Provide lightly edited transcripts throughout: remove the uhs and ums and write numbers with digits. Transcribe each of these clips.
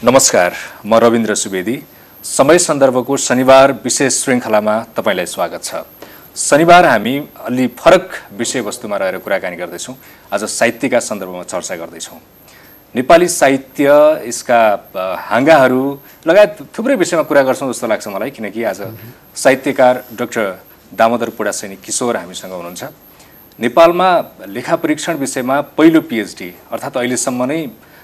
नमस्कार, म रविन्द्र सुवेदी। समय सन्दर्भको शनिबार विशेष श्रृङ्खलामा तपाईलाई स्वागत छ। शनिबार हामी अलि फरक विषयवस्तुमा रहेर कुराकानी गर्दैछौँ। आज साहित्यका सन्दर्भमा चर्चा गर्दैछौँ। नेपाली साहित्य, यसका हाँगाहरू लगायत थुप्रै विषयमा कुरा गर्छौँ जस्तो लाग्छ मलाई, किनकि आज साहित्यकार डाक्टर दामोदर पुडासैनी किशोर हामीसँग हुनुहुन्छ। नेपालमा लेखा परीक्षण विषयमा पहिलो पिएचडी, अर्थात् अहिलेसम्म नै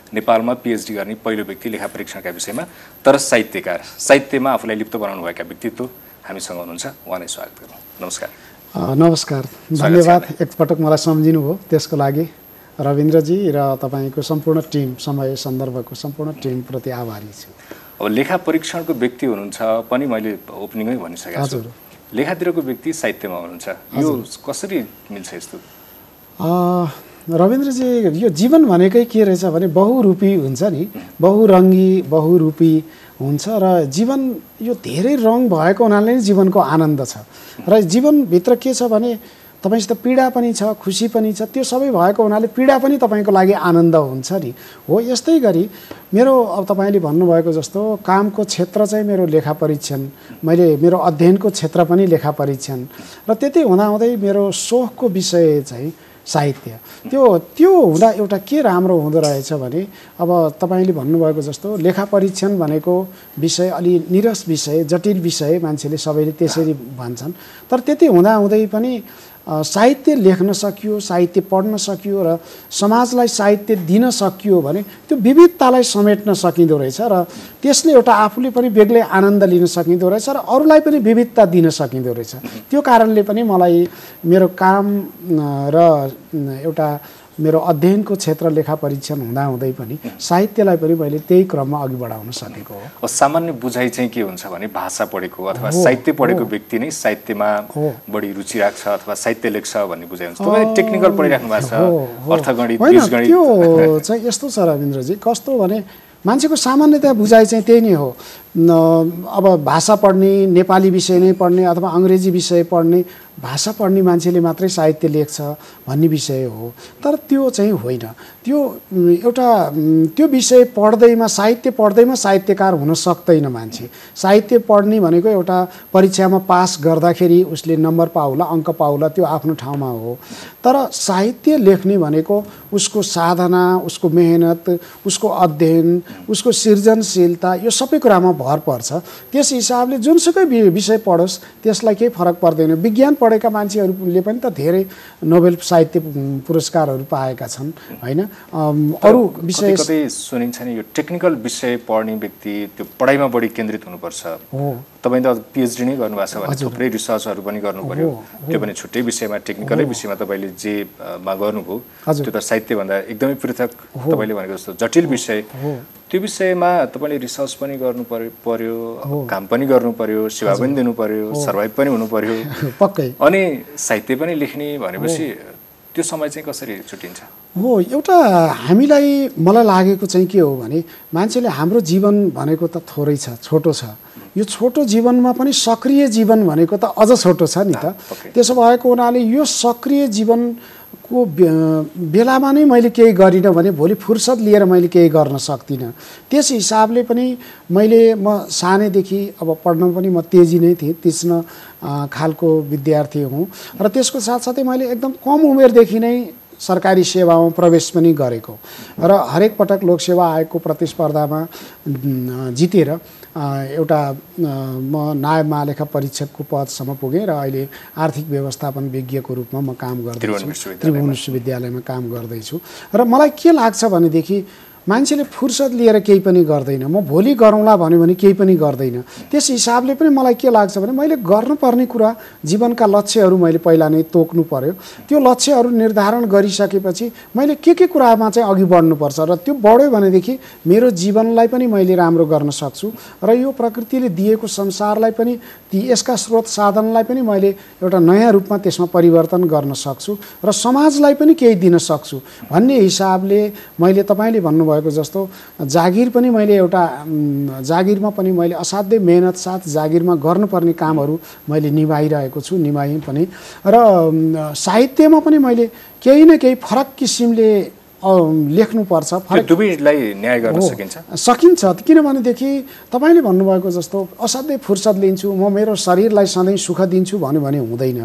नेपालमा पिएचडी गर्ने पहिलो व्यक्ति लेखा परीक्षणका विषयमा, तर साहित्यकार, साहित्यमा आफूलाई लिप्त बनाउनुभएका व्यक्तित्व हामीसँग हुनुहुन्छ। उहाँलाई स्वागत गरौँ। नमस्कार। नमस्कार, धन्यवाद एकपटक मलाई सम्झिनु भयो त्यसको लागि रविन्द्रजी र तपाईँको सम्पूर्ण टिम, समय सन्दर्भको सम्पूर्ण टिमप्रति आभारी छु। अब लेखा परीक्षणको व्यक्ति हुनुहुन्छ पनि मैले ओपनिङमै भनिसकेको छु। लेखातिरको व्यक्ति साहित्यमा हुनुहुन्छ, यो कसरी मिल्छ यस्तो? रविन्द्रजी, यो जीवन भनेकै के रहेछ भने बहुरूपी हुन्छ नि, बहुरङ्गी बहुरूपी हुन्छ र जीवन यो धेरै रङ भएको हुनाले नै जीवनको आनन्द छ। र जीवनभित्र के छ भने तपाईँसित पीडा पनि छ, खुसी पनि छ, त्यो सबै भएको हुनाले पीडा पनि तपाईँको लागि आनन्द हुन्छ नि। हो, यस्तै गरी मेरो अब तपाईँले भन्नुभएको जस्तो कामको क्षेत्र चाहिँ मेरो लेखा परीक्षण, मेरो अध्ययनको क्षेत्र पनि लेखा परीक्षण र त्यति हुँदाहुँदै मेरो सोखको विषय चाहिँ साहित्य। त्यो हुँदा एउटा के राम्रो हुँदो रहेछ भने अब तपाईँले भन्नुभएको जस्तो लेखा परीक्षण भनेको विषय अलि निरस विषय, जटिल विषय, मान्छेले सबैले त्यसरी भन्छन्। तर त्यति हुँदाहुँदै पनि साहित्य लेख्न सकियो, साहित्य पढ्न सकियो र समाजलाई साहित्य दिन सकियो भने त्यो विविधतालाई समेट्न सकिँदो रहेछ र त्यसले एउटा आफूले पनि बेग्लै आनन्द लिन सकिँदो रहेछ र अरूलाई पनि विविधता दिन सकिँदो रहेछ। त्यो कारणले पनि मलाई मेरो काम र एउटा मेरो अध्ययनको क्षेत्र लेखा परीक्षण हुँदाहुँदै पनि साहित्यलाई पनि मैले त्यही क्रममा अघि बढाउन सकेको हो। सामान्य बुझाइ चाहिँ के हुन्छ भने भाषा पढेको अथवा साहित्य पढेको व्यक्ति नै साहित्यमा बढी रुचि राख्छ अथवा साहित्य लेख्छ भन्ने बुझाइ हुन्छ। तपाईले टेक्निकल पढिराख्नु भएको छ, अर्थगणित, बीजगणित। त्यो चाहिँ यस्तो छ रविन्द्रजी, कस्तो भने मान्छेको सामान्यतया बुझाइ चाहिँ त्यही नै हो। अब भाषा पढ्ने, नेपाली विषय नै पढ्ने अथवा अङ्ग्रेजी विषय पढ्ने, भाषा पढ्ने मान्छेले मात्रै साहित्य लेख्छ भन्ने विषय हो। तर त्यो चाहिँ होइन। त्यो विषय पढ्दैमा, साहित्य पढ्दैमा साहित्यकार हुन सक्दैन मान्छे। साहित्य पढ्ने भनेको एउटा परीक्षामा पास गर्दाखेरि उसले नम्बर पाउला, अङ्क पाउला, त्यो आफ्नो ठाउँमा हो। तर साहित्य लेख्ने भनेको उसको साधना, उसको मेहनत, उसको अध्ययन, उसको सृजनशीलता, यो सबै कुरामा भर पर्छ। त्यस हिसाबले जुनसुकै विषय पढोस् त्यसलाई केही फरक पर्दैन। विज्ञान पढेका मान्छेहरूले पनि त धेरै नोबेल साहित्य पुरस्कारहरू पाएका छन्, होइन? अरू विषय कतै सुनिन्छ नि, यो टेक्निकल विषय पढ्ने व्यक्ति त्यो पढाइमा बढी केन्द्रित हुनुपर्छ। तपाईँ त पिएचडी नै गर्नुभएको छ भने थुप्रै रिसर्चहरू पनि गर्नु पर्यो, त्यो पनि छुट्टै विषयमा, टेक्निकलै विषयमा तपाईँले जेमा गर्नुभयो त्यो त साहित्यभन्दा एकदमै पृथक, तपाईँले भनेको जस्तो जटिल विषय। त्यो विषयमा तपाईँले रिसर्च पनि गर्नु पर्यो, काम पनि गर्नु पर्यो, सेवा पनि दिनु पर्यो, सर्भाइभ पनि हुनु पर्यो, पक्कै, अनि साहित्य पनि लेख्ने भनेपछि त्यो समय चाहिँ कसरी छुट्टिन्छ? हो, एउटा मलाई लागेको चाहिँ के हो भने मान्छेले हाम्रो जीवन भनेको त थोरै छ, छोटो छ। यो छोटो जीवनमा पनि सक्रिय जीवन भनेको त अझ छोटो छ नि त। त्यसो भएको हुनाले यो सक्रिय जीवनको बेलामा नै मैले केही गरिनँ भने भोलि फुर्सद लिएर मैले केही गर्न सक्दिनँ। त्यस हिसाबले पनि म सानैदेखि अब पढ्न पनि म तेजी नै थिएँ, तीक्ष्ण खालको विद्यार्थी हुँ र त्यसको साथसाथै मैले एकदम कम उमेरदेखि नै सरकारी सेवामा प्रवेश पनि गरेको र हरेक पटक लोकसेवा आयोगको प्रतिस्पर्धामा जितेर एउटा म नायब महालेखा परीक्षकको पदसम्म पुगेँ र अहिले आर्थिक व्यवस्थापन विज्ञको रूपमा म काम गर्दैछु, त्रिभुवन विश्वविद्यालयमा काम गर्दैछु। र मलाई के लाग्छ भनेदेखि मान्छेले फुर्सद लिएर केही पनि गर्दैन। म भोलि गरौँला भन्यो भने केही पनि गर्दैन। त्यस हिसाबले पनि मलाई के लाग्छ भने मैले गर्नुपर्ने कुरा, जीवनका लक्ष्यहरू मैले पहिला नै तोक्नु पर्यो। त्यो लक्ष्यहरू निर्धारण गरिसकेपछि मैले के कुरामा चाहिँ अघि बढ्नुपर्छ र त्यो बढ्यो भनेदेखि मेरो जीवनलाई पनि मैले राम्रो गर्न सक्छु र यो प्रकृतिले दिएको संसारलाई पनि, यसका स्रोत साधनलाई पनि मैले एउटा नयाँ रूपमा त्यसमा परिवर्तन गर्न सक्छु र समाजलाई पनि केही दिन सक्छु भन्ने हिसाबले मैले तपाईँले भन्नुभयो जस्तो जागिर पनि मैले एउटा जागिरमा पनि मैले असाध्यै मेहनत साथ जागिरमा गर्नुपर्ने कामहरू मैले निभाइरहेको छु, निभाएँ पनि। र साहित्यमा पनि मैले केही न केही फरक किसिमले लेख्नुपर्छ। त्यो दुवैलाई न्याय गर्न सकिन्छ सकिन्छ, किनभनेदेखि तपाईँले भन्नुभएको जस्तो असाध्यै फुर्सद लिन्छु म, मेरो शरीरलाई सधैँ सुख दिन्छु भन्यो भने हुँदैन।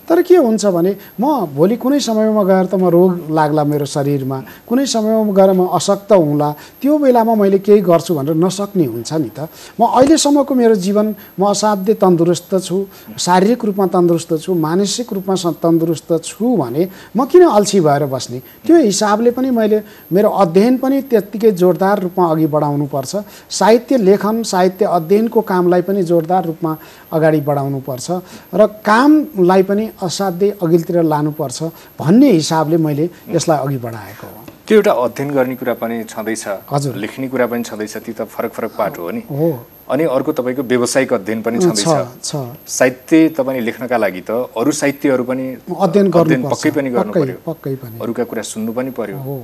तर के हुन्छ भने म भोलि कुनै समयमा गएर त म रोग लाग्ला मेरो शरीरमा, कुनै समयमा गएर म अशक्त हुँला, त्यो बेलामा मैले केही गर्छु भनेर नसक्ने हुन्छ नि त। म अहिलेसम्मको मेरो जीवन म असाध्यै तन्दुरुस्त छु, शारीरिक रूपमा तन्दुरुस्त छु, मानसिक रूपमा तन्दुरुस्त छु भने म किन अल्छी भएर बस्ने। त्यो हिसाबले पनि मैले मेरो अध्ययन पनि त्यत्तिकै जोरदार रूपमा अघि बढाउनुपर्छ, साहित्य लेखन साहित्य अध्ययनको कामलाई पनि जोरदार रूपमा अगाडि बढाउनुपर्छ र कामलाई पनि असाध्यै अघिल्तिर लानुपर्छ भन्ने हिसाबले मैले यसलाई अघि बढाएको हो। त्यो एउटा अध्ययन गर्ने कुरा पनि छँदैछ, हजुर, लेख्ने कुरा पनि छँदैछ, ती त फरक फरक पाठ हो नि। हो। अनि अर्को तपाईँको व्यावसायिक अध्ययन पनि छँदैछ। साहित्य तपाईँले लेख्नका लागि त अरू साहित्यहरू पनि अध्ययन पक्कै पनि गर्नु पर्यो, पक्कै पनि अरूका कुरा सुन्नु पनि पर्यो। हो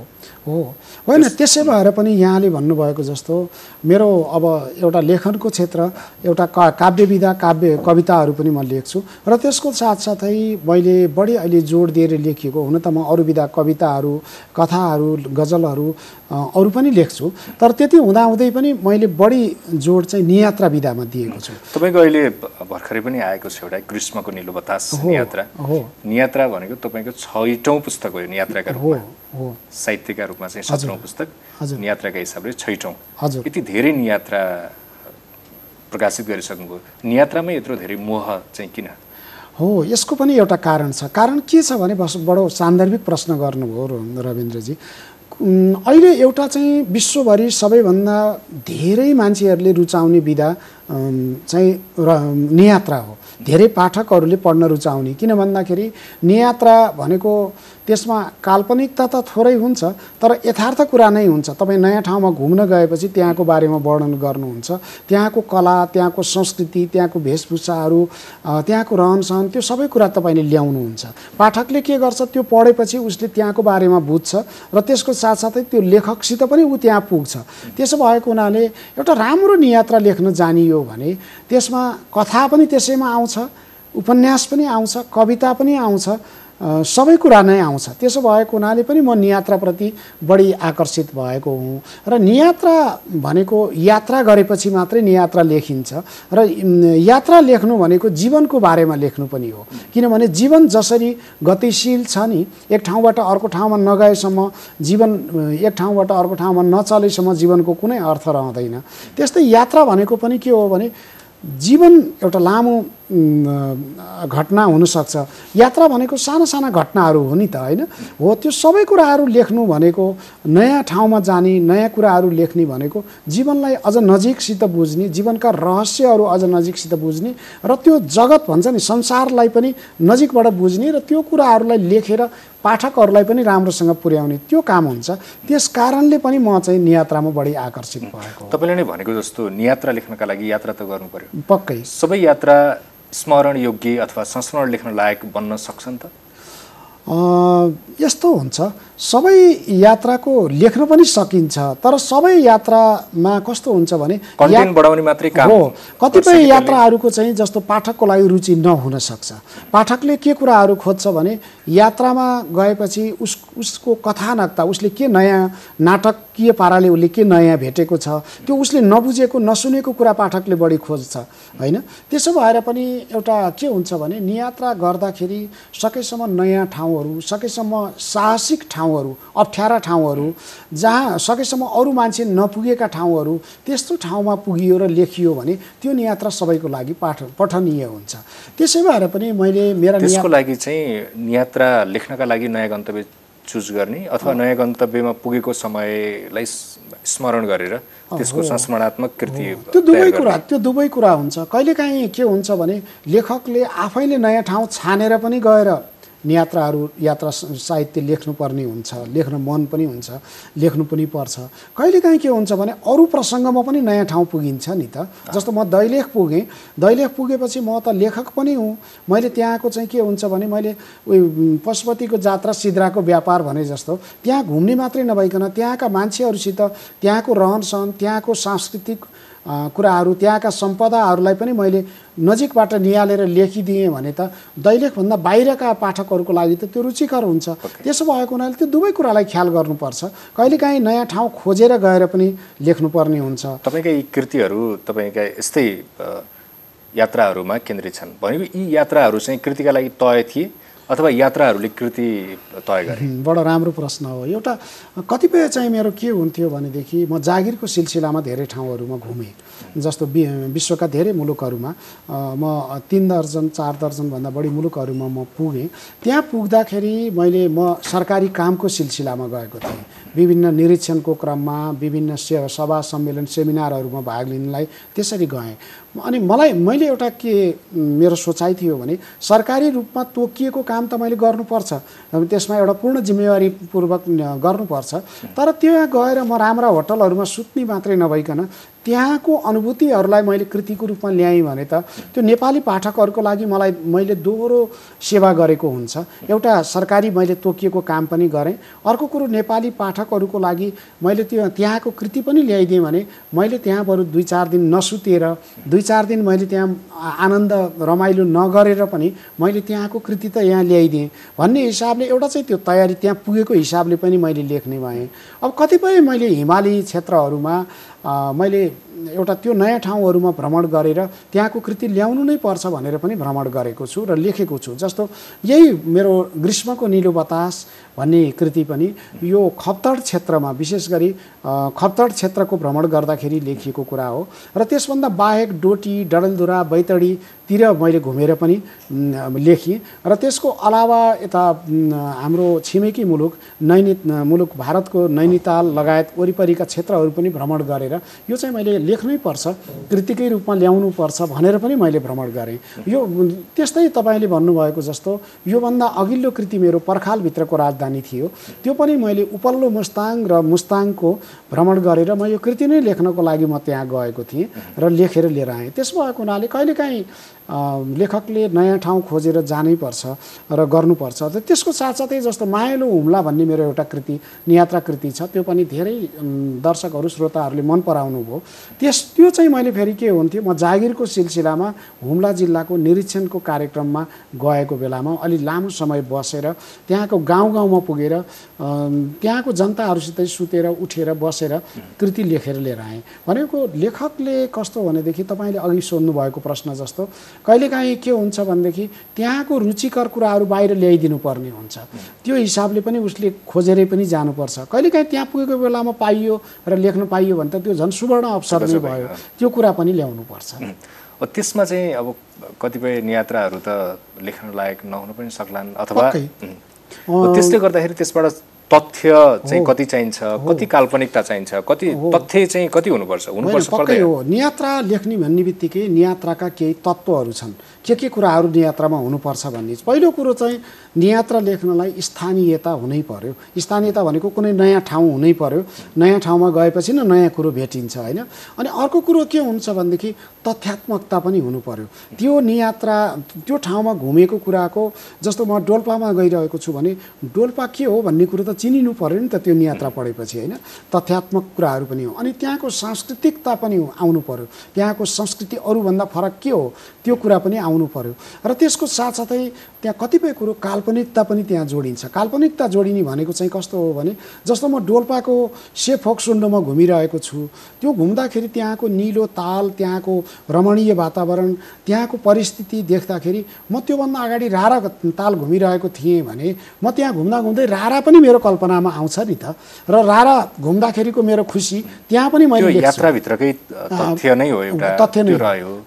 हो होइन, त्यसै भएर पनि यहाँले भन्नुभएको जस्तो मेरो अब एउटा लेखनको क्षेत्र, एउटा काव्य विधा कविताहरू पनि म लेख्छु र त्यसको साथसाथै मैले बढी अहिले जोड दिएर लेखिएको, हुन त म अरू विधा कविताहरू, कथाहरू, गजलहरू अरू पनि लेख्छु, तर त्यति हुँदाहुँदै पनि मैले बढी जोड चाहिँ नियात्रा विधामा दिएको छु। तपाईँको अहिले भर्खरै पनि आएको छ एउटा ग्रीष्मको निलो बतास नियात्रा। नियात्रा भनेको तपाईँको 6औं पुस्तक हो नियात्राका रूपमा, साहित्यका रूपमा चाहिँ 17औं पुस्तक, नियात्राका हिसाबले 6औं। यति धेरै नियात्रा प्रकाशित गरिसक्नुभयो, नियात्रामै यत्रो धेरै मोह चाहिँ किन? हो, यसको पनि एउटा कारण छ। कारण के छ भने बडो सान्दर्भिक प्रश्न गर्नुभयो रविन्द्रजी। अहिले एउटा चाहिँ विश्वभरि सबैभन्दा धेरै मान्छेहरूले रुचाउने विधा चाहिँ नियात्रा हो। धेरै पाठकहरूले पढ्न रुचाउने, किन भन्दाखेरि नियात्रा भनेको त्यसमा काल्पनिकता त थोरै हुन्छ तर यथार्थ कुरा नै हुन्छ। तपाईँ नयाँ ठाउँमा घुम्न गएपछि त्यहाँको बारेमा वर्णन गर्नुहुन्छ, त्यहाँको कला, त्यहाँको संस्कृति, त्यहाँको वेशभूषाहरू, त्यहाँको रहनसहन, त्यो सबै कुरा तपाईँले ल्याउनुहुन्छ। पाठकले के गर्छ, त्यो पढेपछि उसले त्यहाँको बारेमा बुझ्छ र त्यसको साथसाथै त्यो लेखकसित पनि ऊ त्यहाँ पुग्छ। त्यसो भएको हुनाले एउटा राम्रो नियात्रा लेख्न जानियो भने त्यसमा कथा पनि त्यसैमा आउँछ, उपन्यास पनि आउँछ, कविता पनि आउँछ, सबै कुरा नै आउँछ। त्यसो भएको हुनाले पनि म नियात्राप्रति बढी आकर्षित भएको हुँ र नियात्रा भनेको यात्रा गरेपछि मात्रै नियात्रा लेखिन्छ र यात्रा लेख्नु भनेको जीवनको बारेमा लेख्नु पनि हो। किनभने जीवन जसरी गतिशील छ नि, एक ठाउँबाट अर्को ठाउँमा नगएसम्म जीवन, एक ठाउँबाट अर्को ठाउँमा नचलेसम्म जीवनको कुनै अर्थ रहँदैन। त्यस्तै यात्रा भनेको पनि के हो भने जीवन एउटा लामो घटना हुनसक्छ। यात्रा भनेको साना साना घटनाहरू हो नि त, होइन? हो, त्यो सबै कुराहरू लेख्नु भनेको, नयाँ ठाउँमा जाने, नयाँ कुराहरू लेख्ने भनेको जीवनलाई अझ नजिकसित बुझ्ने, जीवनका रहस्यहरू अझ नजिकसित बुझ्ने र त्यो जगत भन्छ नि संसारलाई पनि नजिकबाट बुझ्ने र त्यो कुराहरूलाई लेखेर पाठकहरूलाई पनि राम्रोसँग पुर्याउने, त्यो काम हुन्छ। त्यस कारणले पनि म चाहिँ नियात्रामा बढी आकर्षित भएको। तपाईँले नै भनेको जस्तो नियात्रा लेख्नका लागि यात्रा त गर्नु पर्यो। पक्कै सबै यात्रा स्मरण योग्य अथवा संस्मरण लेख्न लायक बन्न सक्छन् त? यस्तो हुन्छ, सबै यात्राको लेख्न पनि सकिन्छ, तर सबै यात्रामा कस्तो हुन्छ भने कन्टेन्ट बढाउने मात्रै काम हो। कतिपय यात्राहरूको चाहिँ जस्तो पाठकको लागि रुचि नहुन सक्छ। पाठकले के कुराहरू खोज्छ भने यात्रामा गएपछि उसको कथानकता, उसले के नयाँ नाटकीय पाराले उसले के नयाँ भेटेको छ, त्यो उसले नबुझेको नसुनेको कुरा पाठकले बढी खोज्छ, होइन? त्यसो भएर पनि एउटा के हुन्छ भने नियात्रा गर्दाखेरि सकेसम्म नयाँ ठाउँहरू, सकेसम्म साहसिक ठाउँहरू, अप्ठ्यारा ठाउँहरू, जहाँ सकेसम्म अरू मान्छे नपुगेका ठाउँहरू, त्यस्तो ठाउँमा पुगियो र लेखियो भने त्यो नियात्रा सबैको लागि पठनीय हुन्छ। त्यसै भएर पनि मैले मेरा त्यसको लागि चाहिँ नियात्रा लेख्नका लागि नयाँ गन्तव्य चुज गर्ने अथवा नयाँ गन्तव्यमा पुगेको समयलाई स्मरण गरेर त्यसको संस्मरणात्मक कृति, त्यो दुवै कुरा हुन्छ। कहिलेकाहीँ के हुन्छ भने लेखकले आफैले नयाँ ठाउँ छानेर पनि गएर यात्रा साहित्य लेख्नुपर्ने हुन्छ, लेख्न मन पनि हुन्छ, लेख्नु पनि पर्छ। कहिलेकाहीँ के हुन्छ भने अरू प्रसङ्गमा पनि नयाँ ठाउँ पुगिन्छ नि त। जस्तो म दैलेख पुगेँ, दैलेख पुगेपछि म त लेखक पनि हुँ। मैले त्यहाँको चाहिँ के हुन्छ भने मैले पशुपतिको जात्रा सिद्राको व्यापार भने जस्तो त्यहाँ घुम्ने मात्रै नभइकन त्यहाँका मान्छेहरूसित, त्यहाँको रहनसहन, त्यहाँको सांस्कृतिक कुराहरू त्यहाँका सम्पदाहरूलाई पनि मैले नजिकबाट निहालेर लेखिदिएँ भने त दैलेखभन्दा बाहिरका पाठकहरूको लागि त त्यो रुचिकर हुन्छ। त्यसो भएको हुनाले त्यो दुवै कुरालाई ख्याल गर्नुपर्छ। कहिलेकाहीँ नयाँ ठाउँ खोजेर गएर पनि लेख्नुपर्ने हुन्छ। तपाईँका यी कृतिहरू तपाईँका यस्तै यात्राहरूमा केन्द्रित छन् भनेको यी यात्राहरू चाहिँ कृतिका लागि तय थिए अथवा यात्राहरूले कृति तय गरे? बडो राम्रो प्रश्न हो। एउटा कतिपय चाहिँ मेरो के हुन्थ्यो भनेदेखि म जागिरको सिलसिलामा धेरै ठाउँहरूमा घुमेँ। जस्तो विश्वका धेरै मुलुकहरूमा म 3 दर्जन 4 दर्जनभन्दा बढी मुलुकहरूमा म पुगेँ। त्यहाँ पुग्दाखेरि म सरकारी कामको सिलसिलामा गएको थिएँ। विभिन्न निरीक्षणको क्रममा विभिन्न सभा सम्मेलन सेमिनारहरूमा भाग लिनलाई त्यसरी गएँ। अनि मैले एउटा के मेरो सोचाइ थियो भने सरकारी रूपमा तोकिएको काम त मैले गर्नुपर्छ, त्यसमा एउटा पूर्ण जिम्मेवारीपूर्वक गर्नुपर्छ। तर त्यहाँ गएर म राम्रा होटलहरूमा सुत्ने मात्रै नभइकन त्यहाँको अनुभूतिहरूलाई मैले कृतिको रूपमा ल्याएँ भने त त्यो नेपाली पाठकहरूको लागि मैले दोहोरो सेवा गरेको हुन्छ। एउटा सरकारी मैले तोकिएको काम पनि गरेँ, अर्को कुरो नेपाली पाठकहरूको लागि मैले त्यहाँको कृति पनि ल्याइदिएँ भने मैले त्यहाँ बरु 2-4 दिन नसुतेर 2-4 दिन मैले त्यहाँ आनन्द रमाइलो नगरेर पनि मैले त्यहाँको कृति त यहाँ ल्याइदिएँ भन्ने हिसाबले एउटा चाहिँ त्यो तयारी त्यहाँ पुगेको हिसाबले पनि मैले लेख्ने भएँ। अब कतिपय मैले हिमाली क्षेत्रहरूमा मैले एउटा त्यो नयाँ ठाउँहरूमा भ्रमण गरेर त्यहाँको कृति ल्याउनु नै पर्छ भनेर पनि भ्रमण गरेको छु र लेखेको छु। जस्तो यही मेरो ग्रीष्मको निलो बतास भन्ने कृति पनि यो खप्तड क्षेत्रमा विशेष गरी खप्तड क्षेत्रको भ्रमण गर्दाखेरि लेखिएको कुरा हो र त्यसभन्दा बाहेक डोटी डडेलधुरा बैतडीतिर मैले घुमेर पनि लेखेँ र त्यसको अलावा यता हाम्रो छिमेकी मुलुक भारतको नैनीताल लगायत वरिपरिका क्षेत्रहरू पनि भ्रमण गरेर यो चाहिँ मैले लेख्नै पर्छ, कृतिकै रूपमा ल्याउनु पर्छ भनेर पनि मैले भ्रमण गरेँ। यो त्यस्तै तपाईँले भन्नुभएको जस्तो योभन्दा अघिल्लो कृति मेरो पर्खालभित्रको राजधानी थियो। त्यो पनि मैले उपल्लो मुस्ताङ र मुस्ताङको भ्रमण गरेर म यो कृति नै लेख्नको लागि म त्यहाँ गएको थिएँ र लेखेर लिएर आएँ। त्यस भएको हुनाले कहिलेकाहीँ लेखकले नयाँ ठाउँ खोजेर जानै पर्छ र गर्नुपर्छ। त्यसको साथसाथै जस्तो मायालु हुम्ला भन्ने मेरो एउटा कृति नियात्रा कृति छ, त्यो पनि धेरै दर्शकहरू श्रोताहरूले मन पराउनु भयो। त्यो चाहिँ मैले फेरि के हुन्थ्यो, म जागिरको सिलसिलामा हुम्ला जिल्लाको निरीक्षणको कार्यक्रममा गएको बेलामा अलि लामो समय बसेर त्यहाँको गाउँ पुगेर त्यहाँको जनताहरूसितै सुतेर उठेर बसेर कृति लेखेर लिएर आएँ। भनेको लेखकले कस्तो भनेदेखि तपाईँले अघि सोध्नु भएको प्रश्न जस्तो कहिलेकाहीँ के हुन्छ भनेदेखि त्यहाँको रुचिकर कुराहरू बाहिर ल्याइदिनु पर्ने हुन्छ। त्यो हिसाबले पनि उसले खोजेरै पनि जानुपर्छ। कहिलेकाहीँ त्यहाँ पुगेको बेलामा पाइयो र लेख्न पाइयो भने त त्यो झन् सुवर्ण अवसर नै भयो। त्यो कुरा पनि ल्याउनुपर्छ। त्यसमा चाहिँ अब कतिपय नियात्राहरू त लेख्न लायक नहुन पनि सक्लान् अथवा त्यसले गर्दाखेरि त्यसबाट तथ्य चाहिँ कति चाहिन्छ, कति काल्पनिकता चाहिन्छ, कति तथ्य चाहिँ कति हुनुपर्छ पक्कै हो। नियात्रा लेख्ने भन्ने बित्तिकै नियात्राका केही तत्त्वहरू छन्, के कुराहरू नियात्रामा हुनुपर्छ भन्ने। पहिलो कुरो चाहिँ नियात्रा लेख्नलाई स्थानीयता हुनै पर्यो। स्थानीयता भनेको कुनै नयाँ ठाउँ हुनै पर्यो। नयाँ ठाउँमा गएपछि न नयाँ कुरो भेटिन्छ होइन। अनि अर्को कुरो के हुन्छ भनेदेखि तथ्यात्मकता पनि हुनु पर्यो। त्यो नियात्रा त्यो ठाउँमा घुमेको कुराको जस्तो म डोल्पामा गइरहेको छु भने डोल्पा के हो भन्ने कुरो त चिनिनु पर्यो नि त त्यो नियात्रा पढेपछि होइन। तथ्यात्मक कुराहरू पनि हो। अनि त्यहाँको सांस्कृतिकता पनि आउनु पर्यो। त्यहाँको संस्कृति अरूभन्दा फरक के हो त्यो कुरा पनि आउनु पर्यो। र त्यसको साथसाथै त्यहाँ कतिपय कुरो काल्पनिकता पनि त्यहाँ जोडिन्छ। काल्पनिकता जोडिने भनेको चाहिँ कस्तो हो भने जस्तो म डोल्पाको सेफोक्सुन्डोमा घुमिरहेको छु, त्यो घुम्दाखेरि त्यहाँको निलो ताल, त्यहाँको रमणीय वातावरण, त्यहाँको परिस्थिति देख्दाखेरि म त्योभन्दा अगाडि रारा ताल घुमिरहेको थिएँ भने म त्यहाँ घुम्दै रारा पनि मेरो कल्पनामा आउँछ नि त। र रारा घुम्दाखेरिको मेरो खुसी त्यहाँ पनि मैले देख्छु। यात्राभित्रकै तथ्य नै हो, एउटा तथ्य नै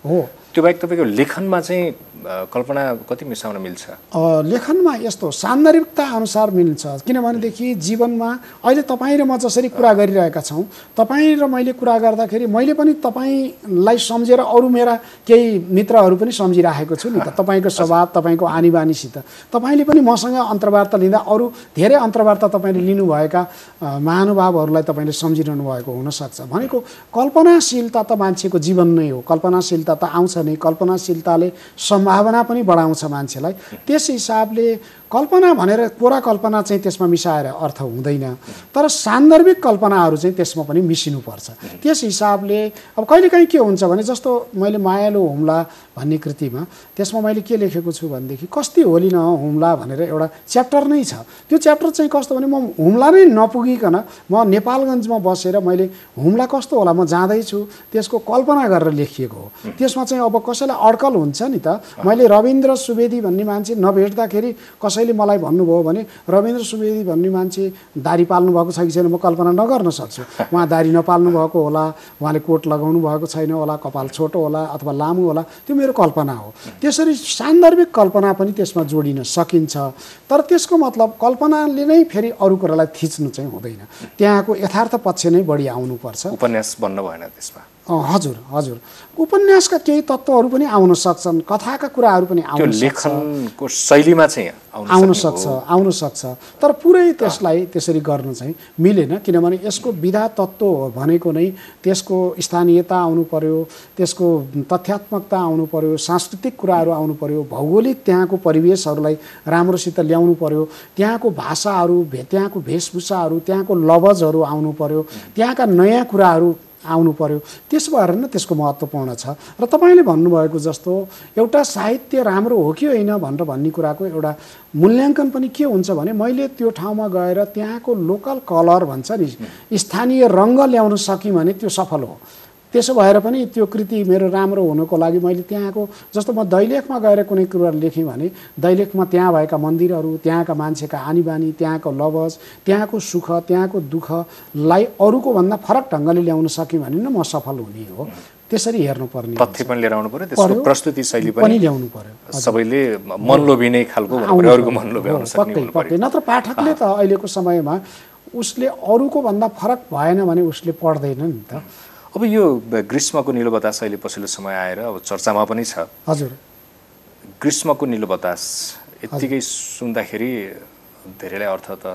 हो। त्यो बाहेक तपाईँको लेखनमा चाहिँ कल्पना कति मिसाउन मिल्छ? लेखनमा यस्तो सान्दर्भिकता अनुसार मिल्छ। किनभनेदेखि जीवनमा अहिले तपाईँ र म जसरी कुरा गरिरहेका छौँ, तपाईँ र मैले कुरा गर्दाखेरि मैले पनि तपाईँलाई सम्झेर अरू मेरा केही मित्रहरू पनि सम्झिराखेको छु नि त। तपाईँको स्वभाव, तपाईँको आनीबानीसित तपाईँले पनि मसँग अन्तर्वार्ता लिँदा अरू धेरै अन्तर्वार्ता तपाईँले लिनुभएका महानुभावहरूलाई तपाईँले सम्झिरहनु भएको हुनसक्छ। भनेको कल्पनाशीलता त मान्छेको जीवन नै हो। कल्पनाशीलता त आउँछ नै। कल्पनाशीलताले सम्मान सम्भावना पनि बढाउँछ मान्छेलाई। त्यस हिसाबले कल्पना भनेर कोरा कल्पना चाहिँ त्यसमा मिसाएर अर्थ हुँदैन, तर सान्दर्भिक कल्पनाहरू चाहिँ त्यसमा पनि मिसिनुपर्छ। त्यस हिसाबले अब कहिलेकाहीँ के हुन्छ भने जस्तो मैले मायालु हुम्ला भन्ने कृतिमा त्यसमा मैले के लेखेको छु भनेदेखि कस्ती होली न हुम्ला भनेर एउटा च्याप्टर नै छ। त्यो च्याप्टर चाहिँ कस्तो भने म हुम्ला नै नपुगिकन म नेपालगञ्जमा बसेर मैले हुम्ला कस्तो होला म जाँदैछु त्यसको कल्पना गरेर लेखिएको हो। त्यसमा चाहिँ अब कसैलाई अड्कल हुन्छ नि त, मैले रविन्द्र सुवेदी भन्ने मान्छे नभेट्दाखेरि कसैले मलाई भन्नुभयो भने रविन्द्र सुवेदी भन्ने मान्छे दारी पाल्नु भएको छ कि छैन म कल्पना नगर्न सक्छु। उहाँ दारी नपाल्नु भएको होला, उहाँले कोट लगाउनु भएको छैन होला, कपाल छोटो होला अथवा लामो होला, त्यो मेरो कल्पना हो। त्यसरी सान्दर्भिक कल्पना पनि त्यसमा जोडिन सकिन्छ, तर त्यसको मतलब कल्पनाले नै फेरि अरू कुरालाई थिच्नु चाहिँ हुँदैन, त्यहाँको यथार्थ पक्ष नै बढी आउनुपर्छ। उपन्यास बन्न भएन त्यसमा। हजुर हजुर, उपन्यासका केही तत्त्वहरू पनि आउन सक्छन्, कथाका कुराहरू पनि आउन लेखनको शैलीमा चाहिँ आउन सक्छ, तर पुरै त्यसलाई त्यसरी गर्न चाहिँ मिलेन, किनभने यसको विधा तत्त्व भनेको नै त्यसको स्थानीयता आउनु पर्यो, त्यसको तथ्यात्मकता आउनु पर्यो, सांस्कृतिक कुराहरू आउनु पर्यो, भौगोलिक त्यहाँको परिवेशहरूलाई राम्रोसित ल्याउनु पर्यो, त्यहाँको भाषाहरू, त्यहाँको वेशभूषाहरू, त्यहाँको लवजहरू आउनु पर्यो, त्यहाँका नयाँ कुराहरू आउनु पर्यो। त्यस भएर नै त्यसको महत्त्वपूर्ण छ। र तपाईँले भन्नुभएको जस्तो एउटा साहित्य राम्रो हो कि होइन भनेर भन्ने कुराको एउटा मूल्याङ्कन पनि के हुन्छ भने मैले त्यो ठाउँमा गएर त्यहाँको लोकल कलर भन्छ नि, स्थानीय रङ्ग ल्याउन सकेँ भने त्यो सफल हो। त्यसो भएर पनि त्यो कृति मेरो राम्रो हुनको लागि मैले त्यहाँको जस्तो म दैलेखमा गएर कुनै कुरा लेखेँ भने दैलेखमा त्यहाँ भएका मन्दिरहरू, त्यहाँका मान्छेका आनीबानी, त्यहाँको लवज, त्यहाँको सुख, त्यहाँको दुःखलाई अरूको भन्दा फरक ढङ्गले ल्याउन सकेँ भने न म सफल हुने हो। त्यसरी हेर्नुपर्ने, तथ्य पनि लिएर आउनु पर्यो, त्यसको प्रस्तुति शैली पनि ल्याउनु पर्यो, सबैले मनलोभिने खालको अरूको मन लोभ्याउन सक्ने हुनु पर्यो। नत्र पाठकले त अहिलेको समयमा उसले अरूको भन्दा फरक भएन भने उसले पढ्दैन नि त। अब यो ग्रीष्मको निलो बतास अहिले पछिल्लो समय आएर अब चर्चामा पनि छ। हजुर, ग्रीष्मको निलो बतास यत्तिकै सुन्दाखेरि धेरैलाई अर्थ त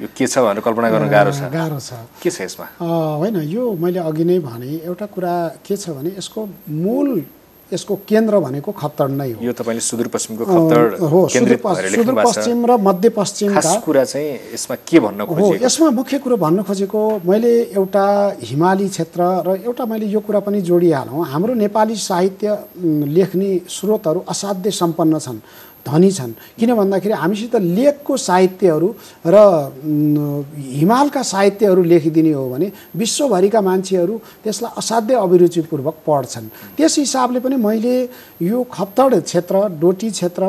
यो के छ भनेर कल्पना गर्न गाह्रो छ। के छ यसमा? होइन, यो मैले अघि नै भने एउटा कुरा के छ भने यसको मूल, यसको केन्द्र भनेको खप्तड नै हो। यो तपाईँले सुदूरपश्चिमको खप्तड केन्द्रित भएर लेख्नु भएको छ। सुदूरपश्चिम र मध्यपश्चिमका खास कुरा चाहिँ यसमा के भन्न खोजेको? यसमा मुख्य कुरा भन्न खोजेको मैले एउटा हिमाली क्षेत्र र एउटा मैले यो कुरा पनि जोडिहालौँ, हाम्रो नेपाली साहित्य लेख्ने स्रोतहरू असाध्यै सम्पन्न छन्, धनी छन्। किन भन्दाखेरि हामीसित लेखको साहित्यहरू र हिमालका साहित्यहरू लेखिदिने हो भने विश्वभरिका मान्छेहरू त्यसलाई असाध्यै अभिरुचिपूर्वक पढ्छन्। त्यस हिसाबले पनि मैले यो खप्तड क्षेत्र, डोटी क्षेत्र,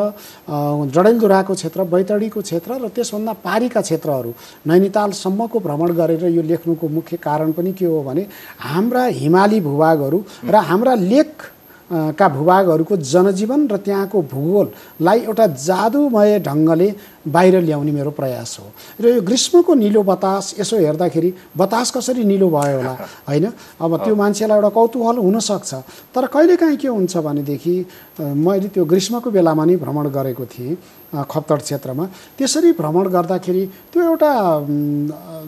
डडेलधुराको क्षेत्र, बैतडीको क्षेत्र र त्यसभन्दा पारीका क्षेत्रहरू नैनीतालसम्मको भ्रमण गरेर यो लेख्नुको मुख्य कारण पनि के हो भने हाम्रा हिमाली भूभागहरू र हाम्रा लेख का भूभागहरूको जनजीवन र त्यहाँको भूगोललाई एउटा जादुमय ढङ्गले बाहिर ल्याउने मेरो प्रयास हो। र यो ग्रीष्मको निलो बतास यसो हेर्दाखेरि बतास कसरी निलो भयो होला, होइन? अब त्यो मान्छेलाई एउटा कौतूहल हुनसक्छ, तर कहिलेकाहीँ के हुन्छ भनेदेखि मैले त्यो ग्रीष्मको बेलामा नै भ्रमण गरेको थिएँ खप्तड क्षेत्रमा। त्यसरी भ्रमण गर्दाखेरि त्यो एउटा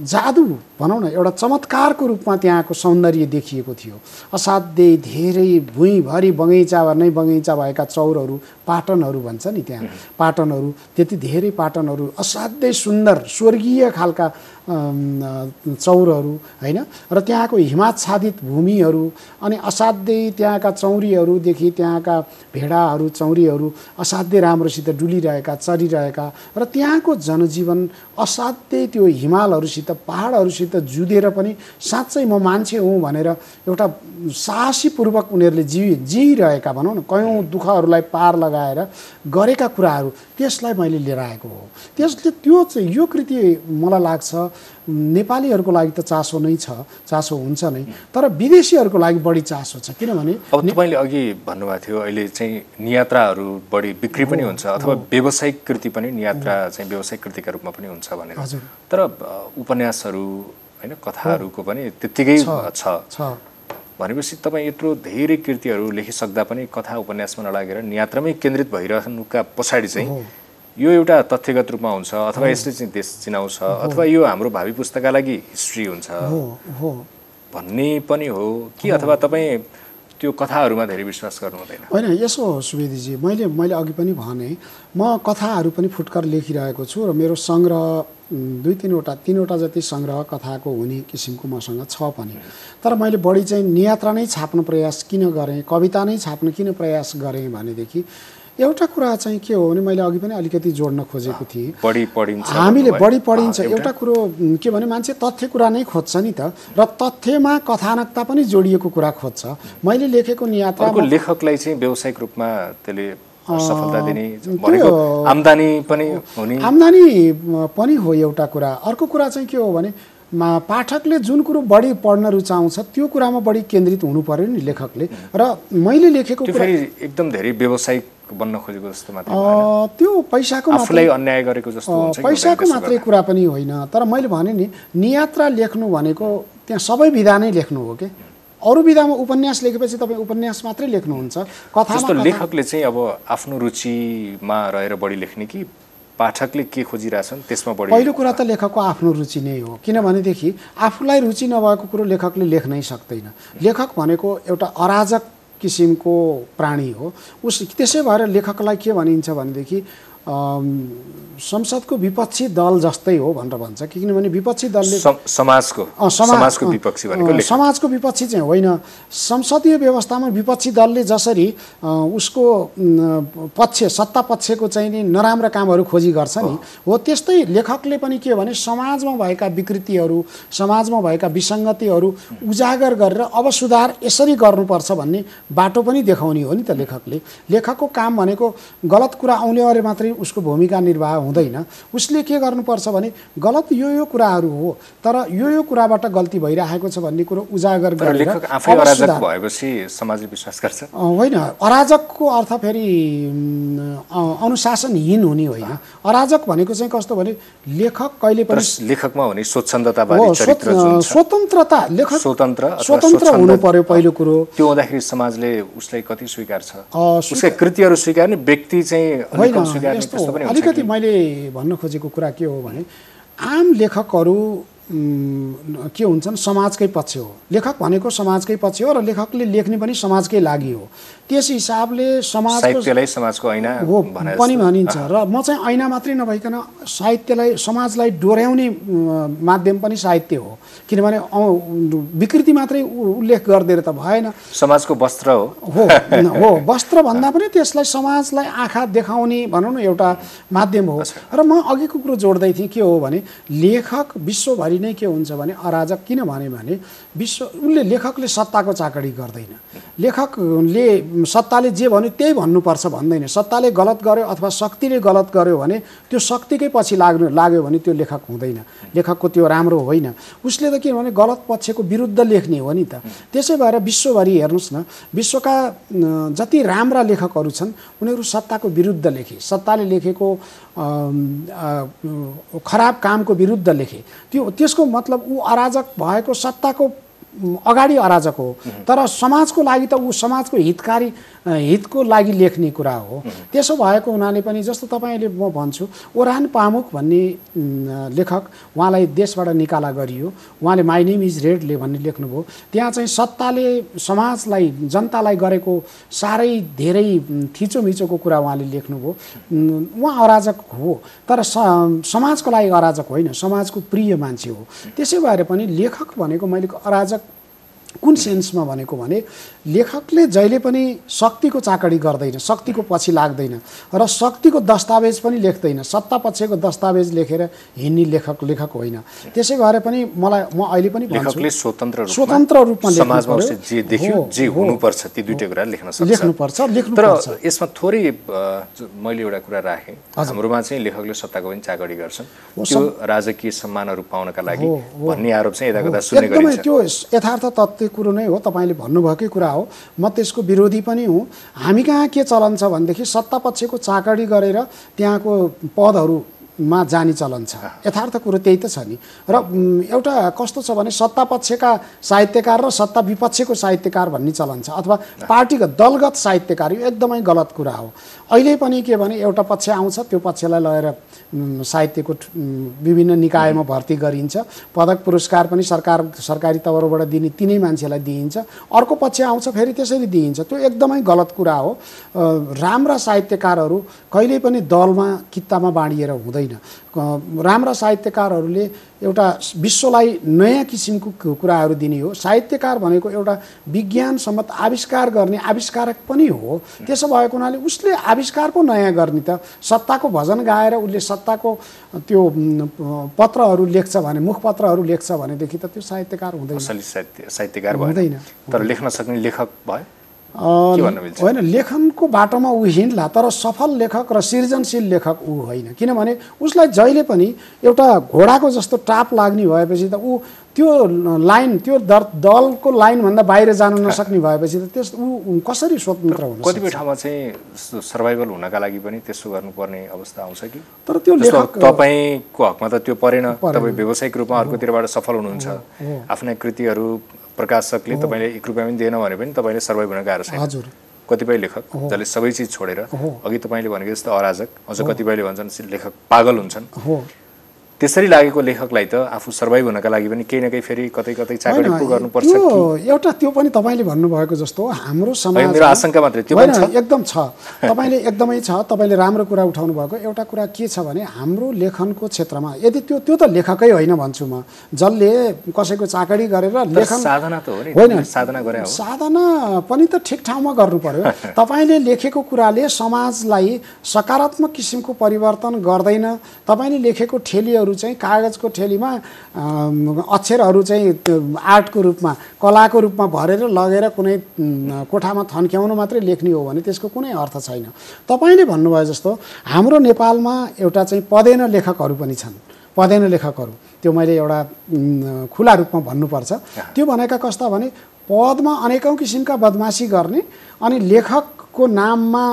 जादु भनौँ न, एउटा चमत्कारको रूपमा त्यहाँको सौन्दर्य देखिएको थियो। असाध्यै धेरै भुइँभरि बगैँचा नै बगैँचा भएका चौरहरू, पाटनहरू भन्छ नि, त्यहाँ पाटनहरू, त्यति धेरै पाटनहरू, असाध्यै सुन्दर स्वर्गीय खालका चौरहरू, होइन? र त्यहाँको हिमाच्छादित भूमिहरू अनि असाध्यै त्यहाँका चौरीहरूदेखि त्यहाँका भेडाहरू, चौरीहरू असाध्यै राम्रोसित डुलिरहेका, चरिरहेका, र त्यहाँको जनजीवन असाध्यै त्यो हिमालहरूसित, पहाडहरूसित जुधेर पनि साँच्चै म मान्छे हुँ भनेर एउटा साहसीपूर्वक उनीहरूले जिइरहेका, भनौँ न, कयौँ दुःखहरूलाई पार लगाएर गरेका कुराहरू, त्यसलाई मैले लिएर आएको हो। त्यसले त्यो चाहिँ यो कृति मलाई लाग्छ नेपालीहरूको लागि त चासो नै छ, चासो हुन्छ नै, तर विदेशीहरूको लागि बढी चासो छ। किनभने अब तपाईँले अघि भन्नुभएको थियो अहिले चाहिँ नियात्राहरू बढी बिक्री पनि हुन्छ अथवा व्यावसायिक कृति पनि नियात्रा चाहिँ व्यावसायिक कृतिका रूपमा पनि हुन्छ भनेर, तर उपन्यासहरू, होइन, कथाहरूको पनि त्यत्तिकै छ भनेपछि तपाईँ यत्रो धेरै कृतिहरू लेखिसक्दा पनि कथा उपन्यासमा नलागेर नियात्रामै केन्द्रित भइरहनुका पछाडि चाहिँ यो एउटा तथ्यगत रूपमा हुन्छ अथवा यसले चाहिँ देश चिनाउँछ अथवा यो हाम्रो भावी पुस्ताका लागि हिस्ट्री हुन्छ भन्ने पनि हो कि, अथवा तपाईँ त्यो कथाहरूमा धेरै विश्वास गर्नु हुँदैन। होइन, यसो हो सुवेदीजी, मैले अघि पनि भने म कथाहरू पनि फुटकर लेखिरहेको छु र मेरो सङ्ग्रह 3वटा जति सङ्ग्रह कथाको हुने किसिमको मसँग छ पनि। तर मैले बढी चाहिँ नियात्रा नै छाप्न प्रयास किन गरेँ, कविता नै छाप्न किन प्रयास गरेँ भनेदेखि एउटा कुरा चाहिँ के हो भने मैले अघि पनि अलिकति जोड्न खोजेको थिएँ, हामीले बढी पढिन्छ। एउटा कुरो के भने मान्छे तथ्य कुरा नै खोज्छ नि त, र तथ्यमा कथानकता पनि जोडिएको कुरा खोज्छ। मैले लेखेको नियात्राको लेखकलाई चाहिँ व्यावसायिक रूपमा त्यसले सफलता दिने भनेको आम्दानी पनि हुने, आम्दानी पनि हो एउटा कुरा। अर्को कुरा चाहिँ के हो भने पाठकले जुन कुरो बढी पढ्न रुचाउँछ त्यो कुरामा बढी केन्द्रित हुनु पर्यो नि लेखकले। र मैले लेखेको कुरा एकदम धेरै व्यावसायिक बन्न खोजेको जस्तो मात्रै त्यो पैसाको आफूलाई अन्याय गरेको जस्तो हुन्छ, पैसाको मात्रै कुरा पनि होइन। तर मैले भने नि नियात्रा लेख्नु भनेको त्यहाँ सबै विधा नै लेख्नु हो के। अरू विधामा उपन्यास लेखेपछि तपाईँ उपन्यास मात्रै लेख्नुहुन्छ, कथामा लेखकले चाहिँ अब आफ्नो रुचिमा रहेर बढी लेख्ने कि पाठकले के खोजिरहेछन् त्यसमा बढी? पहिलो कुरा त लेखकको आफ्नो रुचि नै हो, किनभनेदेखि आफूलाई रुचि नभएको कुरो लेखकले लेख्नै सक्दैन। लेखक भनेको एउटा अराजक किसिमको प्राणी हो। त्यसै भएर लेखकलाई के भनिन्छ भनेदेखि संसदको विपक्षी दल जस्तै हो भनेर भन्छ, किनभने विपक्षी दलले समाजको विपक्षी भनेको समाजको विपक्षी चाहिँ होइन। संसदीय व्यवस्थामा विपक्षी दलले जसरी उसको पक्ष सत्ता पक्षको चाहिँ नि नराम्रा कामहरू खोजी गर्छ नि, हो त्यस्तै लेखकले पनि के भने समाजमा भएका विकृतिहरू, समाजमा भएका विसङ्गतिहरू उजागर गरेर अब सुधार यसरी गर्नुपर्छ भन्ने बाटो पनि देखाउने हो नि त लेखकले। लेखकको काम भनेको गलत कुरा औँल्याएर मात्रै उसको भूमिका निर्वाह हुँदैन। उसले के गर्नुपर्छ भने गलत यो कुराहरू हो, तर यो कुराबाट गल्ती भइरहेको छ भन्ने कुरो उजागर गरेर लेखक आफै अराजक भएपछि समाजले विश्वास गर्छ? होइन, अराजकको अर्थ फेरि अनुशासनहीन हुने होइन। अराजक भनेको चाहिँ कस्तो भने लेखक कहिले पनि लेखकमा हुने स्वच्छन्दतावादी चरित्र जुन छ, स्वतन्त्रता, लेखक स्वतन्त्र हुनु पर्यो पहिलो कुरो। त्यो हुँदाखेरि समाजले उसलाई कति स्वीकार्छ? उसका कृतिहरू स्वीकार्ने, व्यक्ति चाहिँ अलिकति स्वीकार्ने? अलिकति मैले भन्न खोजेको कुरा के हो भने आम लेखकहरू के हुन्छन्, समाजकै पक्ष हो। लेखक भनेको समाजकै पक्ष हो र लेखकले लेख्ने पनि समाजकै लागि हो। त्यस हिसाबले साहित्यलाई समाजको ऐना हो पनि भनिन्छ। र म चाहिँ ऐना मात्रै नभइकन साहित्यलाई, समाजलाई डोर्याउने माध्यम पनि साहित्य हो, किनभने विकृति मात्रै उल्लेख गरिदिएर त भएन। समाजको वस्त्र हो वस्त्र भन्दा पनि त्यसलाई समाजलाई आँखा देखाउने भनौँ न एउटा माध्यम हो। र म अघिको कुरो जोड्दै थिएँ के हो भने लेखक विश्वभरि नै के हुन्छ भने अराजक किन भने लेखकले सत्ताको चाकडी गर्दैन। लेखकले सत्ताले जे भन्यो त्यही भन्नुपर्छ भन्दैन। सत्ताले गलत गर्यो अथवा शक्तिले गलत गर्यो भने त्यो शक्तिकै पछि लाग्यो भने त्यो लेखक हुँदैन, लेखकको त्यो राम्रो होइन। उसले त के भने गलत पक्षको विरुद्ध लेख्ने हो नि त। त्यसै भएर विश्वभरि हेर्नुहोस् न, विश्वका जति राम्रा लेखकहरू छन् उनीहरू सत्ताको विरुद्ध लेखे, सत्ताले लेखेको खराब कामको विरुद्ध लेखे। त्यसको मतलब ऊ अराजक भएको सत्ताको अगाडि अराजक हो, तर समाजको लागि त ऊ समाजको हितको लागि लेख्ने कुरा हो। त्यसो भएको हुनाले पनि जस्तो तपाईँले म भन्छु ओरान पामुक भन्ने लेखक, उहाँलाई देशबाट निकाला गरियो, उहाँले माई नेम इज रेडले भन्ने लेख्नुभयो। त्यहाँ चाहिँ सत्ताले समाजलाई, जनतालाई गरेको साह्रै धेरै थिचोमिचोको कुरा उहाँले लेख्नुभयो। उहाँ अराजक हो तर समाजको लागि अराजक होइन, समाजको प्रिय मान्छे हो। त्यसै भएर पनि लेखक भनेको मैले अराजक कुन सेन्समा भनेको भने लेखकले जहिले पनि शक्तिको चाकडी गर्दैन, शक्तिको पछि लाग्दैन र शक्तिको दस्तावेज पनि लेख्दैन। सत्ता पक्षको दस्तावेज लेखेर हिँड्ने लेखक होइन। त्यसै भएर पनि म अहिले पनि भन्छु लेखकले स्वतन्त्र रूपमा समाजमा जे देख्यो जे हुनुपर्छ ती दुईटै कुरा लेख्नुपर्छ। तर यसमा थोरै मैले एउटा कुरा राखेँ, हाम्रोमा चाहिँ लेखकले सत्ताको पनि चाकडी गर्छन्, त्यो राजकीय सम्मानहरू पाउनका लागि भन्ने आरोप चाहिँ यताकता सुन्ने गरिन्छ। त्यो यथार्थ तथ्य कुरो नै हो, तपाईँले भन्नुभएकै कुरा हो। म त्यसको विरोधी पनि हुँ। हामी कहाँ के चलन छ भनेदेखि सत्ता पक्षको चाकडी गरेर त्यहाँको पदहरू मा जाने चलन छ। यथार्थ कुरो त्यही त छ नि। र एउटा कस्तो छ भने सत्ता पक्षका साहित्यकार र सत्ता विपक्षको साहित्यकार भन्ने चलन छ, अथवा पार्टीगत दलगत साहित्यकार। यो एकदमै गलत कुरा हो। अहिले पनि के भने एउटा पक्ष आउँछ, त्यो पक्षलाई लगेर साहित्यको विभिन्न निकायमा भर्ती गरिन्छ, पदक पुरस्कार पनि सरकारी तवरबाट दिने तिनै मान्छेलाई दिइन्छ, अर्को पक्ष आउँछ फेरि त्यसरी दिइन्छ। त्यो एकदमै गलत कुरा हो। राम्रा साहित्यकारहरू कहिल्यै पनि दलमा कित्तामा बाँडिएर हुँदैन। राम्रा साहित्यकारहरूले एउटा विश्वलाई नयाँ किसिमको कुराहरू दिने हो। साहित्यकार भनेको एउटा विज्ञानसम्मत आविष्कार गर्ने आविष्कारक पनि हो। त्यसो भएको हुनाले उसले आविष्कार पो नयाँ गर्ने त। सत्ताको भजन गाएर उसले सत्ताको त्यो पत्रहरू लेख्छ भने, मुखपत्रहरू लेख्छ भनेदेखि त त्यो साहित्यकार हुँदैन। असली साहित्यकार हुँदैन। तर लेख्न सक्ने लेखक भयो होइन, लेखनको बाटोमा ऊ हिँड्ला, तर सफल लेखक र सृजनशील लेखक ऊ होइन। किनभने उसलाई जहिले पनि एउटा घोडाको जस्तो टाप लाग्ने भएपछि त ऊ त्यो लाइन, त्यो दलको लाइनभन्दा बाहिर जान नसक्ने भएपछि त त्यस ऊ कसरी स्वतन्त्र हुन सक्छ? कतिपय ठाउँमा चाहिँ सर्भाइभल हुनका लागि पनि त्यसो गर्नुपर्ने अवस्था आउँछ कि? तर त्यो लेखक तपाईँको हकमा त त्यो परेन। तपाईँ व्यावसायिक रूपमा अर्कोतिरबाट सफल हुनुहुन्छ, आफ्नै कृतिहरू प्रकाशकले तपाईँले 1 रुपैयाँ पनि दिएन भने पनि तपाईँले सर्भाइभ हुन गाह्रो छैन। हजुर। कतिपय लेखक जसले सबै चिज छोडेर, अघि तपाईँले भनेको जस्तो अराजक, अझ कतिपयले भन्छन् लेखक पागल हुन्छन्, त्यसरी लागेको लेखकलाई त आफू सर्भाइभ हुनका लागि पनि केही न केही फेरि कतै कतै चाकरी पो गर्नुपर्छ कि? एउटा त्यो पनि तपाईँले भन्नुभएको जस्तो हाम्रो समाज, मेरो आशंका मात्रै त्यो पनि छ। एकदम छ, तपाईँले एकदमै छ। तपाईँले राम्रो कुरा उठाउनु भएको। एउटा कुरा के छ भने हाम्रो लेखनको क्षेत्रमा यदि त्यो त लेखकै होइन भन्छु म, जसले कसैको चाकरी गरेर लेखन साधना त हो नि, होइन, साधना गरे हो। साधना पनि त ठिक ठाउँमा गर्नु पर्यो। तपाईँले लेखेको कुराले समाजलाई सकारात्मक किसिमको परिवर्तन गर्दैन। तपाईँले लेखेको ठेलीहरू चाहिँ कागजको ठेलीमा अक्षरहरू चाहिँ आर्टको रूपमा, कलाको रूपमा भरेर लगेर कुनै कोठामा थन्क्याउनु मात्रै लेख्ने हो भने त्यसको कुनै अर्थ छैन। तपाईँले भन्नुभयो जस्तो हाम्रो नेपालमा एउटा चाहिँ पदेन लेखकहरू पनि छन्। पदेन लेखकहरू, त्यो मैले एउटा खुला रूपमा भन्नुपर्छ। त्यो भनेका कस्ता भने पदमा अनेकौँ किसिमका बदमासी गर्ने अनि लेखकको नाममा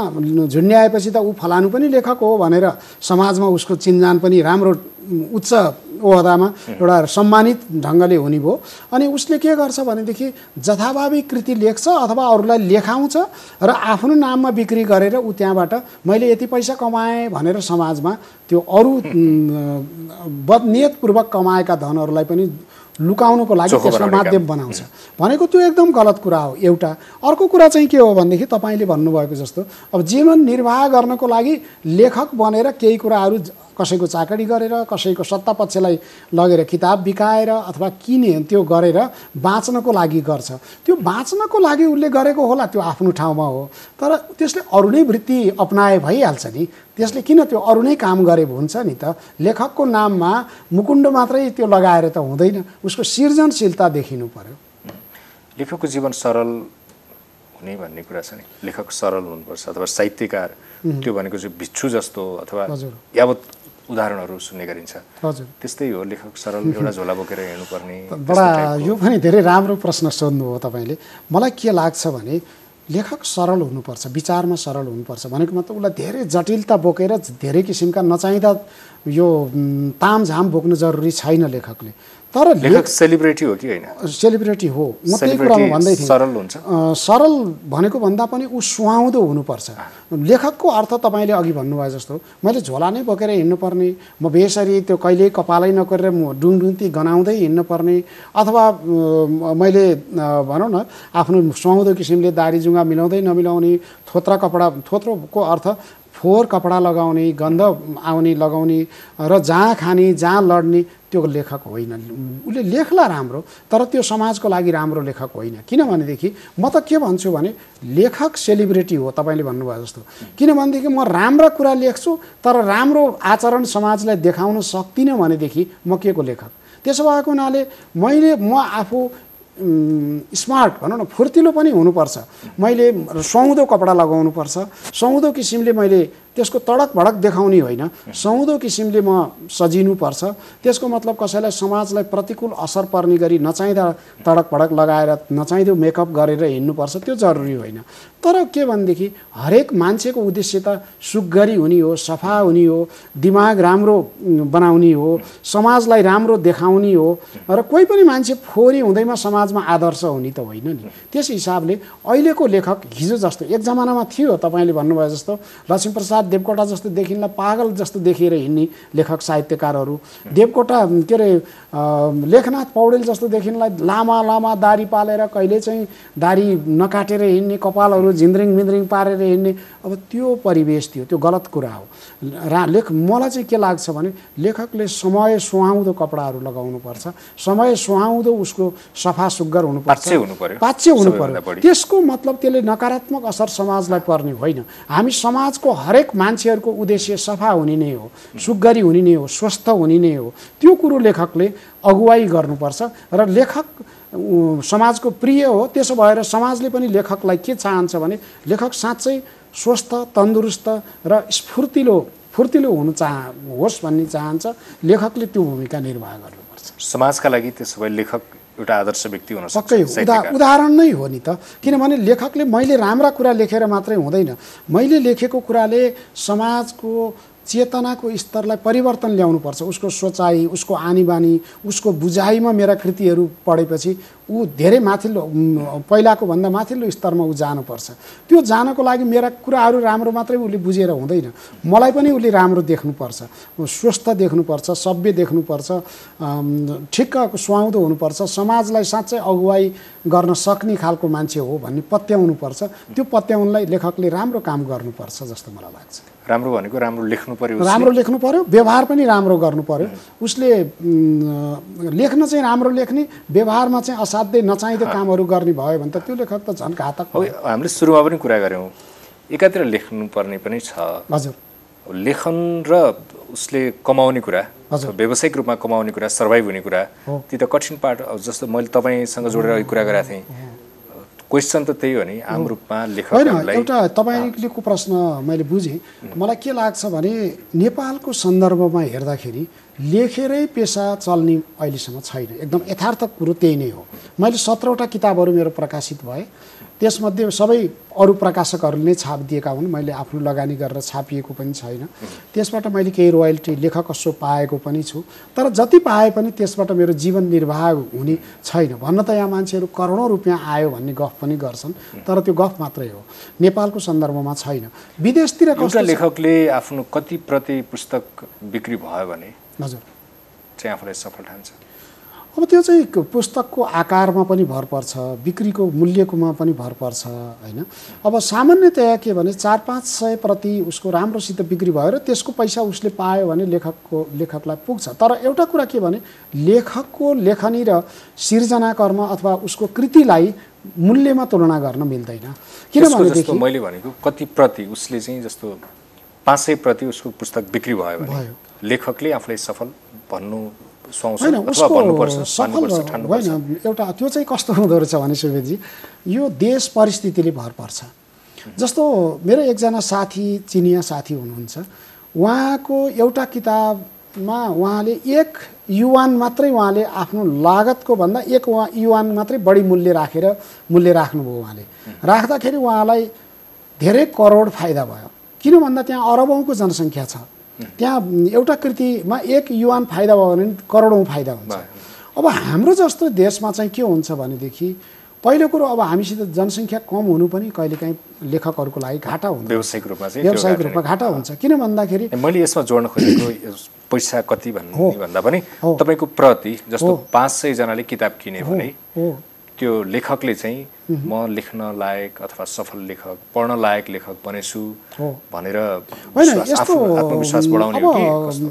झुन्ड्याएपछि त ऊ फलानु पनि लेखक हो भनेर समाजमा उसको चिन्जान पनि राम्रो उच्च ओहदामा एउटा सम्मानित ढङ्गले हुने भयो। अनि उसले के गर्छ भनेदेखि जथाभावी कृति लेख्छ अथवा अरूलाई लेखाउँछ र आफ्नो नाममा बिक्री गरेर ऊ त्यहाँबाट मैले यति पैसा कमाएँ भनेर समाजमा त्यो अरू बदनियतपूर्वक कमाएका धनहरूलाई पनि लुकाउनको लागि त्यसमा माध्यम बनाउँछ भनेको त्यो एकदम गलत कुरा हो। एउटा अर्को कुरा चाहिँ के हो भनेदेखि तपाईँले भन्नुभएको जस्तो अब जीवन निर्वाह गर्नको लागि लेखक बनेर केही कुराहरू कसैको चाकरी गरेर कसैको सत्ता पक्षलाई लगेर किताब बिकाएर अथवा किने त्यो गरेर बाँच्नको लागि गर्छ। त्यो बाँच्नको लागि उसले गरेको होला, त्यो आफ्नो ठाउँमा हो, तर त्यसले अरू नै वृत्ति अपनाए भइहाल्छ नि। त्यसले किन त्यो अरू नै काम गरे हुन्छ नि त। लेखकको नाममा मुकुण्ड मात्रै त्यो लगाएर त हुँदैन, उसको सृजनशीलता देखिनु पर्यो। लेखकको जीवन सरल हुने भन्ने कुरा छ नि, लेखक सरल हुनुपर्छ अथवा साहित्यकार त्यो भनेको चाहिँ भिक्षु जस्तो अथवा यावत उदाहरणहरू सुन्ने गरिन्छ। हजुर, त्यस्तै हो, लेखक सरल एउटा झोला बोकेर हिँड्नुपर्ने। बडा यो पनि धेरै राम्रो प्रश्न सोध्नु हो तपाईँले। मलाई के लाग्छ भने लेखक सरल हुनुपर्छ, विचारमा सरल हुनुपर्छ भनेको मतलब उसलाई धेरै जटिलता बोकेर धेरै किसिमका नचाहिँदा यो तामझाम बोक्नु जरुरी छैन लेखकले। तर लेखक सेलिब्रिटी हो कि होइन? सेलिब्रिटी हो, म त्यही कुरामा भन्दै थिएँ। सरल हुन्छ, सरल भनेको भन्दा पनि ऊ सुहाउँदो हुनुपर्छ। लेखकको अर्थ तपाईँले अघि भन्नुभयो जस्तो मैले झोला नै बोकेर हिँड्नुपर्ने, म बेसरी त्यो कहिल्यै कपालै नगरेर म डुङडुङ्ती गनाउँदै हिँड्नुपर्ने, अथवा मैले भनौँ न आफ्नो सुहाउँदो किसिमले दारी जुङ्गा मिलाउँदै नमिलाउने, थोत्रोको अर्थ फोहोर कपडा लगाउने, गन्ध आउने लगाउने र जहाँ खाने जहाँ लड्ने, त्यो लेखक होइन। उसले लेख्ला राम्रो, तर त्यो समाजको लागि राम्रो लेखक होइन। किनभनेदेखि म त के भन्छु भने लेखक सेलिब्रिटी हो तपाईँले भन्नुभयो जस्तो। किनभनेदेखि म राम्रा कुरा लेख्छु तर राम्रो आचरण समाजलाई देखाउन सक्दिनँ भनेदेखि म के को लेखक? त्यसो भएको हुनाले म आफू स्मार्ट भनौँ न, फुर्तिलो पनि हुनुपर्छ। मैले सुहाउँदो कपडा लगाउनुपर्छ, सुहाउँदो किसिमले मैले त्यसको तडक भडक देखाउने होइन, सुहाउँदो किसिमले म सजिनुपर्छ। त्यसको मतलब कसैलाई समाजलाई प्रतिकूल असर पर्ने गरी नचाहिँदा तडक भडक लगाएर नचाहिँदो मेकअप गरेर हिँड्नुपर्छ, त्यो जरुरी होइन। तर के भनेदेखि हरेक मान्छेको उद्देश्य त सुखगरी हुने हो, सफा हुने हो, दिमाग राम्रो बनाउने हो, समाजलाई राम्रो देखाउने हो र कोही पनि मान्छे फोहोरी हुँदैमा समाजमा आदर्श हुने त होइन नि। त्यस हिसाबले अहिलेको लेखक हिजो जस्तो एक जमानामा थियो, तपाईँले भन्नुभयो जस्तो लक्ष्मीप्रसाद देवकोटा जस्तो देखिनलाई पागल जस्तो देखिएर हिँड्ने लेखक साहित्यकारहरू, देवकोटा के अरे लेखनाथ पौडेल जस्तो देखिनलाई लामा लामा दारी पालेर कहिले चाहिँ दारी नकाटेर हिँड्ने, कपालहरू झिन्द्रिङ मिन्द्रिङ पारेर हिँड्ने, अब त्यो परिवेश थियो, त्यो गलत कुरा हो। मलाई चाहिँ के लाग्छ भने लेखकले समय सुहाउँदो कपडाहरू लगाउनुपर्छ, समय सुहाउँदो उसको सफा सुग्घर हुनुपर्छ, पाच्य हुनु पर्यो। त्यसको मतलब त्यसले नकारात्मक असर समाजलाई पर्ने होइन। हामी समाजको हरेक मान्छेहरूको उद्देश्य सफा हुने नै हो, सुग्घरी हुने नै हो, स्वस्थ हुने नै हो। त्यो कुरो लेखकले अगुवाई गर्नुपर्छ र लेखक समाजको प्रिय हो। त्यसो भएर समाजले पनि लेखकलाई के चाहन्छ भने लेखक साँच्चै स्वस्थ, तन्दुरुस्त र फुर्तिलो हुनु होस् भन्ने चाहन्छ। लेखकले त्यो भूमिका निर्वाह गर्नुपर्छ। समाजका लागि त्यसो भए लेखक एउटा आदर्श व्यक्ति हुन सक्छ। पक्कै उदाहरण नै हो नि त। किनभने लेखकले मैले राम्रा कुरा लेखेर मात्रै हुँदैन, मैले लेखेको कुराले समाजको चेतनाको स्तरलाई परिवर्तन ल्याउनुपर्छ। उसको सोचाइ, उसको आनीबानी, उसको बुझाइमा मेरा कृतिहरू पढेपछि ऊ धेरै माथिल्लो, पहिलाको भन्दा माथिल्लो स्तरमा ऊ जानुपर्छ। त्यो जानको लागि मेरा कुराहरू राम्रो मात्रै उसले बुझेर हुँदैन, मलाई पनि उसले राम्रो देख्नुपर्छ, स्वस्थ देख्नुपर्छ, सभ्य देख्नुपर्छ, ठिक्क सुहाउँदो हुनुपर्छ, समाजलाई साँच्चै अगुवाई गर्न सक्ने खालको मान्छे हो भन्ने पत्याउनुपर्छ। त्यो पत्याउनलाई लेखकले राम्रो काम गर्नुपर्छ जस्तो मलाई लाग्छ। राम्रो भनेको राम्रो लेख्नु पर्यो, राम्रो लेख्नु पर्यो, व्यवहार पनि राम्रो गर्नु पर्यो। उसले लेख्न चाहिँ राम्रो लेख्ने, व्यवहारमा चाहिँ असाध्यै नचाहिँदो कामहरू गर्ने भयो भने त त्यो लेखक त झन् घातक हो। हामीले सुरुमा पनि कुरा गऱ्यौँ, एकातिर लेख्नु पर्ने पनि छ। हजुर, लेखन र उसले कमाउने कुरा, व्यावसायिक रूपमा कमाउने कुरा, सर्भाइभ हुने कुरा, ती त कठिन पार्ट। जस्तो मैले तपाईँसँग जोडेर कुरा गरेको थिएँ, क्वेसन त त्यही हो नि आम रूपमा लेखकहरूलाई। एउटा तपाईँलेको प्रश्न मैले बुझेँ। मलाई के लाग्छ भने नेपालको सन्दर्भमा हेर्दाखेरि लेखेरै पेसा चल्ने अहिलेसम्म छैन। एकदम यथार्थ कुरो त्यही नै हो। मैले 17वटा किताबहरू मेरो प्रकाशित भए, त्यसमध्ये सबै अरू प्रकाशकहरूले नै छाप दिएका हुन्, मैले आफ्नो लगानी गरेर छापिएको पनि छैन। त्यसबाट मैले केही रोयल्टी लेखकस्व पाएको पनि छु, तर जति पाए पनि त्यसबाट मेरो जीवन निर्वाह हुने छैन। भन्न त यहाँ मान्छेहरू करोडौँ रुपियाँ आयो भन्ने गफ पनि गर्छन्, तर त्यो गफ मात्रै हो, नेपालको सन्दर्भमा छैन। विदेशतिर कस्तो लेखकले आफ्नो कति प्रति पुस्तक बिक्री भयो भने हजुर चाहिँ आफूलाई सफल ठान्छ? अब त्यो चाहिँ पुस्तकको आकारमा पनि भर पर्छ, बिक्रीको मूल्यकोमा पनि भर पर्छ हैन। अब सामान्यतया के भने 400-500 प्रति उसको राम्रोसित बिक्री भयो र त्यसको पैसा उसले पायो भने लेखकलाई पुग्छ। तर एउटा कुरा के भने लेखकको लेखनी र सिर्जना कर्म अथवा उसको कृतिलाई मूल्यमा तुलना गर्न मिल्दैन। किनभनेदेखि मैले भनेको कति प्रति उसले चाहिँ जस्तो 500 प्रति उसको पुस्तक बिक्री भयो भने लेखकले आफूलाई सफल भन्नु होइन, उसको सफल होइन। एउटा त्यो चाहिँ कस्तो हुँदो रहेछ भने सुवेदजी, यो देश परिस्थितिले भर पर्छ। जस्तो मेरो एकजना साथी, चिनिया साथी हुनुहुन्छ, उहाँको एउटा किताबमा उहाँले 1 युवान मात्रै उहाँले आफ्नो लागतको भन्दा 1 युवान मात्रै बढी मूल्य राख्नुभयो। उहाँले राख्दाखेरि उहाँलाई धेरै करोड फाइदा भयो। किन भन्दा त्यहाँ अरबौँको जनसङ्ख्या छ, त्यहाँ एउटा कृतिमा 1 युवान फाइदा भयो भने करोडौँ फाइदा हुन्छ। अब हाम्रो जस्तो देशमा चाहिँ के हुन्छ भनेदेखि पहिलो कुरो अब हामीसित जनसङ्ख्या कम हुनु पनि कहिलेकाहीँ लेखकहरूको लागि घाटा हुन्छ, व्यावसायिक रूपमा घाटा हुन्छ। किन भन्दाखेरि मैले यसमा जोड्न खोजेको पैसा कति भन्दा पनि तपाईँको प्रति जस्तो 500 जनाले किताब किने भने त्यो लेखकले चाहिँ म लेख्न लायक अथवा सफल लेखक, पढ्न लायक लेखक बनेछु भनेर आत्मविश्वास बढाउने हो कि?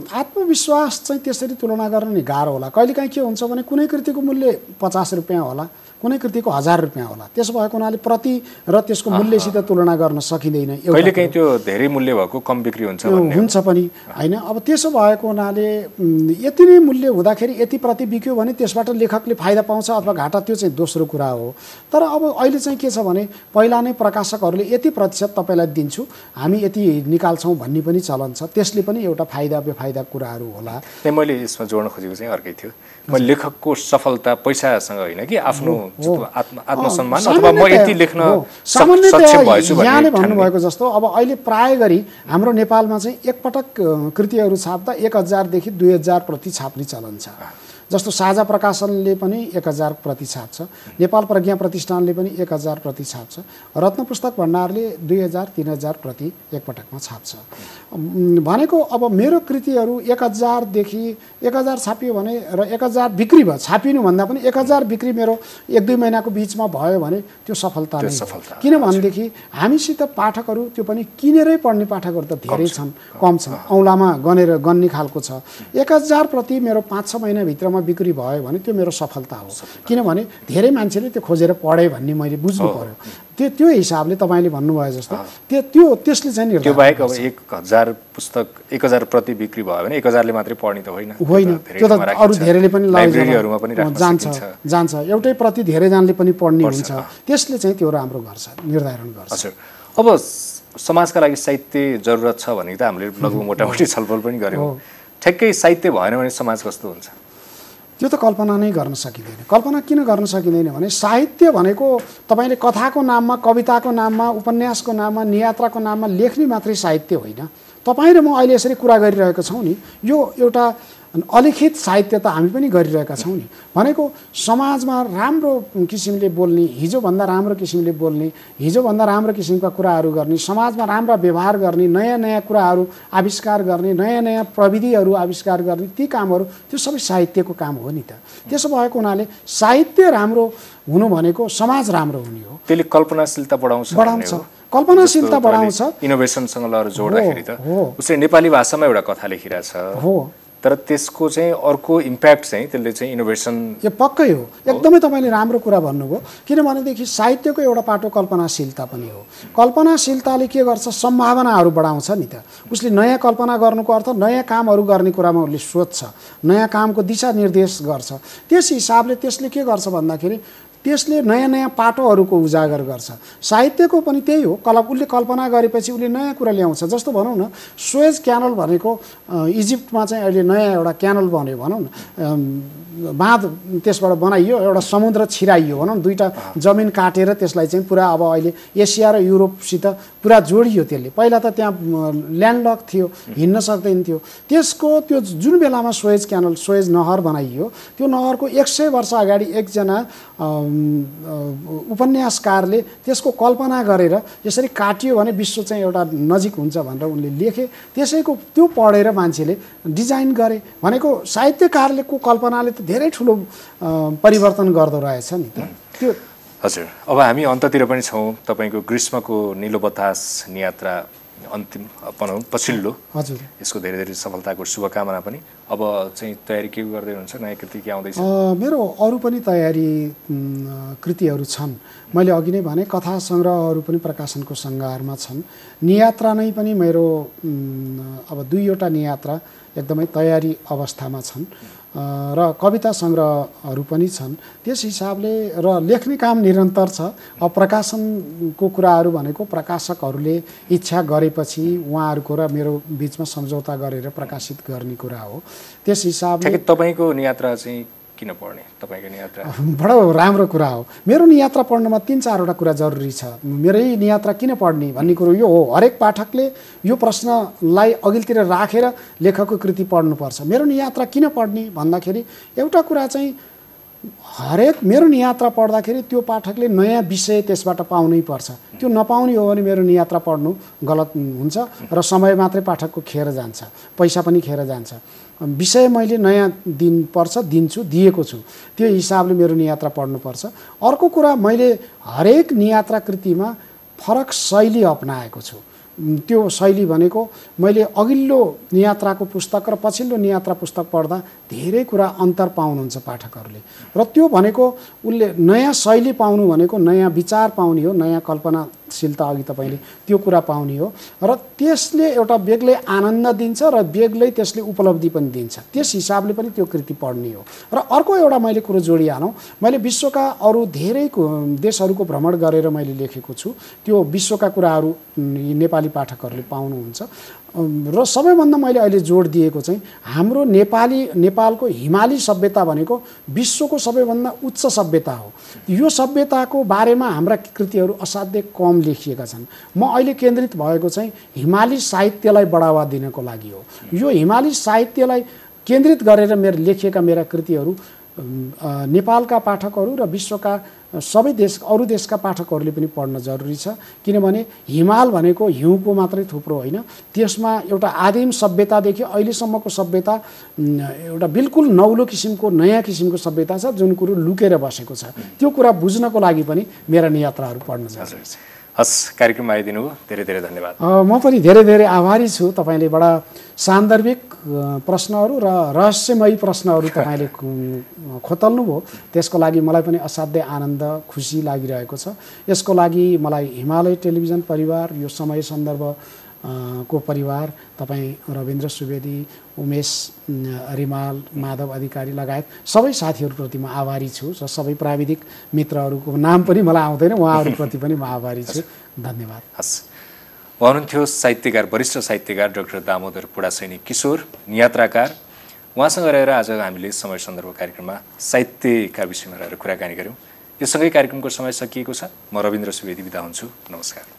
आत्मविश्वास चाहिँ त्यसरी तुलना गर्न नि गाह्रो होला। कहिलेकाहीँ के हुन्छ भने कुनै कृतिको मूल्य 50 रुपियाँ होला, कुनै कृतिको 1000 रुपियाँ होला। त्यसो भएको हुनाले प्रति र त्यसको मूल्यसित तुलना गर्न सकिँदैन। कहिलेकाहीँ त्यो धेरै मूल्य भएको कम बिक्री हुन्छ पनि होइन। अब त्यसो भएको हुनाले यति नै मूल्य हुँदाखेरि यति प्रति बिक्यो भने त्यसबाट लेखकले फाइदा पाउँछ अथवा घाटा, त्यो चाहिँ दोस्रो कुरा हो। तर अब अहिले चाहिँ के छ भने पहिला नै प्रकाशकहरूले यति प्रतिशत तपाईँलाई दिन्छु, हामी यति निकाल्छौँ भन्ने पनि चलन छ। त्यसले पनि एउटा फाइदा बेफाइदा कुराहरू होला। मैले यसमा जोड्न खोजेको चाहिँ अर्कै थियो। मैले लेखकको सफलता पैसासँग होइन कि आफ्नो आत्मसम्मान अथवा म यति लेख्न सामान्यतया भएछु यहाँले भन्नुभएको जस्तो अब अहिले प्राय गरी हाम्रो नेपालमा चाहिँ एकपटक कृतिहरू छाप्दा 1000 देखि 2000 प्रति छाप्ने चलन छ। जस्तो साझा प्रकाशनले पनि 1000 प्रति छाप्छ, नेपाल प्रज्ञा प्रतिष्ठानले पनि 1000 प्रति छाप्छ, रत्न पुस्तक भण्डारले 2000-3000 प्रति एकपटकमा छाप्छ। भनेको अब मेरो कृतिहरू 1000 देखि 1000 छापियो भने र 1000 बिक्री भयो, छापिनु भन्दा पनि 1000 बिक्री मेरो 1-2 महिनाको बिचमा भयो भने त्यो सफलता नै हो। किनभनेदेखि हामीसित पाठकहरू त्यो पनि किनेरै पढ्ने पाठकहरू त धेरै छन्, कम छन्, औँलामा गन्ने खालको छ। 1000 प्रति मेरो 5-6 महिनाभित्रमा बिक्री भयो भने त्यो मेरो सफलता हो। किनभने धेरै मान्छेले त्यो खोजेर पढे भन्ने मैले बुझ्नु पर्यो। त्यो हिसाबले तपाईँले भन्नुभयो जस्तो त्यसले चाहिँ त्यो बाहेक अब 1000 पुस्तक 1000 प्रति बिक्री भयो भने 1000 ले मात्रै पढ्ने त होइन, त्यो त अरू धेरैले पनि लाइब्रेरीहरूमा पनि जान्छ, एउटै प्रति धेरैजनाले पनि पढ्ने हुन्छ। त्यसले चाहिँ त्यो राम्रो गर्छ, निर्धारण गर्छ। हजुर, अब समाजका लागि साहित्य जरुरत छ भने त हामीले लगभग मोटामोटी छलफल पनि गर्यौँ। ठ्याक्कै साहित्य भएन भने समाज कस्तो हुन्छ? त्यो त कल्पना नै गर्न सकिँदैन। कल्पना किन गर्न सकिँदैन भने साहित्य भनेको तपाईँले कथाको नाममा, कविताको नाममा, उपन्यासको नाममा, नियात्राको नाममा लेख्ने मात्रै साहित्य होइन। तपाईँ र म अहिले यसरी कुरा गरिरहेका छौँ नि, यो एउटा अलिखित साहित्य त हामी पनि गरिरहेका छौँ नि। भनेको समाजमा राम्रो किसिमले बोल्ने, हिजोभन्दा राम्रो किसिमले बोल्ने, हिजोभन्दा राम्रो किसिमका कुराहरू गर्ने, समाजमा राम्रा व्यवहार गर्ने, नयाँ नयाँ कुराहरू आविष्कार गर्ने, नयाँ नयाँ प्रविधिहरू आविष्कार गर्ने, ती कामहरू त्यो सबै साहित्यको काम हो नि त। त्यसो भएको हुनाले साहित्य राम्रो हुनु भनेको समाज राम्रो हुने हो। त्यसले कल्पनाशीलता बढाउँछ, कल्पनाशीलता बढाउँछ, इनोभेसनसँग जोड्दाखेरि त उसले नेपाली भाषामा एउटा कथा लेखिरहेछ हो, तर त्यसको चाहिँ अर्को इम्प्याक्ट चाहिँ त्यसले चाहिँ इनोभेसन, यो पक्कै हो। एकदमै तपाईँले राम्रो कुरा भन्नुभयो। किनभनेदेखि साहित्यको एउटा पाटो कल्पनाशीलता पनि हो। कल्पनाशीलताले के गर्छ? सम्भावनाहरू बढाउँछ नि त। उसले नयाँ कल्पना गर्नुको अर्थ नयाँ कामहरू गर्ने कुरामा उसले सोच्छ, नयाँ कामको दिशा निर्देश गर्छ। त्यस हिसाबले त्यसले के गर्छ भन्दाखेरि त्यसले नयाँ नयाँ पाटोहरूको उजागर गर्छ। साहित्यको पनि त्यही हो। उसले कल्पना गरेपछि उसले नयाँ कुरा ल्याउँछ। जस्तो भनौँ न, सुएज क्यानल भनेको इजिप्टमा चाहिँ अहिले नयाँ एउटा क्यानल बन्यो भनौँ न, बाँध त्यसबाट बनाइयो, एउटा समुद्र छिराइयो भनौँ, दुईवटा जमिन काटेर त्यसलाई चाहिँ पुरा अब अहिले एसिया र युरोपसित पुरा जोडियो। त्यसले पहिला त त्यहाँ ल्यान्डलक थियो, हिँड्न सक्दैन थियो। त्यसको त्यो जुन बेलामा सुएज क्यानल, सुएज नहर बनाइयो, त्यो नहरको 100 वर्ष अगाडि एकजना उपन्यासकारले त्यसको कल्पना गरेर यसरी काटियो भने विश्व चाहिँ एउटा नजिक हुन्छ भनेर उनले लेखे। त्यसैको त्यो पढेर मान्छेले डिजाइन गरे। भनेको साहित्यकारले को कल्पनाले त धेरै ठुलो परिवर्तन गर्दो रहेछ नि त त्यो। हजुर, अब हामी अन्ततिर पनि छौँ। तपाईँको ग्रीष्मको निलो बतास नियात्रा अन्तिम पछिल्लो, हजुर, यसको धेरै धेरै सफलताको शुभकामना पनि। अब चाहिँ तयारी के गर्दै हुनुहुन्छ? नयाँ कृति के आउँदैछ? मेरो अरू पनि तयारी कृतिहरू छन्। मैले अघि नै भने कथा सङ्ग्रहहरू पनि प्रकाशनको सङ्घारमा छन्। नियात्रा नै पनि मेरो अब 2वटा नियात्रा एकदमै तयारी अवस्थामा छन् र कविता सङ्ग्रहहरू पनि छन्। त्यस हिसाबले र लेख्ने काम निरन्तर छ। अब प्रकाशनको कुराहरू भनेको प्रकाशकहरूले इच्छा गरेपछि उहाँहरूको र मेरो बिचमा सम्झौता गरेर प्रकाशित गर्ने कुरा हो। त्यस हिसाबले तपाईँको नियात्रा चाहिँ किन पढ्ने? तपाईँको नियात्रा बडो राम्रो कुरा हो। मेरो नियात्रा पढ्नमा 3-4वटा कुरा जरुरी छ। मेरै नियात्रा किन पढ्ने भन्ने कुरो यो हो। हरेक पाठकले यो प्रश्नलाई अघिल्तिर राखेर लेखकको कृति पढ्नुपर्छ। मेरो नियात्रा किन पढ्ने भन्दाखेरि एउटा कुरा चाहिँ हरेक मेरो नियात्रा पढ्दाखेरि त्यो पाठकले नयाँ विषय त्यसबाट पाउनै पर्छ। त्यो नपाउने हो भने मेरो नियात्रा पढ्नु गलत हुन्छ र समय मात्रै पाठकको खेर जान्छ, पैसा पनि खेर जान्छ। विषय मैले नयाँ दिन्छु, दिएको छु। त्यो हिसाबले मेरो नियात्रा पढ्नुपर्छ। अर्को कुरा, मैले हरेक नियात्रा कृतिमा फरक शैली अपनाएको छु। त्यो शैली भनेको मैले अघिल्लो नियात्राको पुस्तक र पछिल्लो नियात्रा पुस्तक पढ्दा धेरै कुरा अन्तर पाउनुहुन्छ पाठकहरूले। र त्यो भनेको उसले नयाँ शैली पाउनु भनेको नयाँ विचार पाउने हो, नयाँ कल्पनाशीलता, अघि तपाईँले त्यो कुरा पाउने हो। र त्यसले एउटा बेग्लै आनन्द दिन्छ र बेग्लै त्यसले उपलब्धि पनि दिन्छ। त्यस हिसाबले पनि त्यो कृति पढ्ने हो। र अर्को एउटा मैले कुरो जोडिहालौँ, मैले विश्वका अरू धेरै देशहरूको भ्रमण गरेर मैले लेखेको छु। त्यो विश्वका कुराहरू नेपाली पाठकहरूले पाउनुहुन्छ। र सबैभन्दा मैले अहिले जोड दिएको चाहिँ हाम्रो नेपालको हिमाली सभ्यता भनेको विश्वको सबैभन्दा उच्च सभ्यता हो। यो सभ्यताको बारेमा हाम्रा कृतिहरू असाध्यै कम लेखिएका छन्। म अहिले केन्द्रित भएको चाहिँ हिमाली साहित्यलाई बढावा दिनको लागि हो। यो हिमाली साहित्यलाई केन्द्रित गरेर लेखिएका मेरा कृतिहरू नेपालका पाठकहरू र विश्वका सबै अरू देशका पाठकहरूले पनि पढ्न जरुरी छ। किनभने हिमाल भनेको हिउँको मात्रै थुप्रो होइन, त्यसमा एउटा आदिम सभ्यतादेखि अहिलेसम्मको सभ्यता एउटा बिल्कुल नौलो किसिमको नयाँ किसिमको सभ्यता छ जुन कुरो लुकेर बसेको छ। त्यो कुरा बुझ्नको लागि पनि मेरा नियात्राहरू पढ्न जरुरी छ। हस्, कार्यक्रममा आइदिनु धेरै धेरै धन्यवाद। म पनि धेरै धेरै आभारी छु। तपाईँले बडा सान्दर्भिक प्रश्नहरू र रहस्यमयी प्रश्नहरू तपाईँले खोतल्नुभयो, त्यसको लागि मलाई पनि असाध्यै आनन्द खुसी लागिरहेको छ। यसको लागि मलाई हिमालय टेलिभिजन परिवार, यो समय सन्दर्भ को परिवार, तपाईँ रविन्द्र सुवेदी, उमेश रिमाल, माधव अधिकारी लगायत सबै साथीहरूप्रति म आभारी छु र सबै प्राविधिक मित्रहरूको नाम पनि मलाई आउँदैन, उहाँहरूप्रति पनि म आभारी छु। धन्यवाद। हस्, उहाँ हुनुहुन्थ्यो साहित्यकार, वरिष्ठ साहित्यकार डाक्टर दामोदर पुडासैनी किशोर, नियात्राकार। उहाँसँग रहेर आज हामीले समय सन्दर्भ कार्यक्रममा साहित्यका विषयमा रहेर कुराकानी गऱ्यौँ। यो सँगै कार्यक्रमको समय सकिएको छ। म रविन्द्र सुवेदी बिदा हुन्छु। नमस्कार।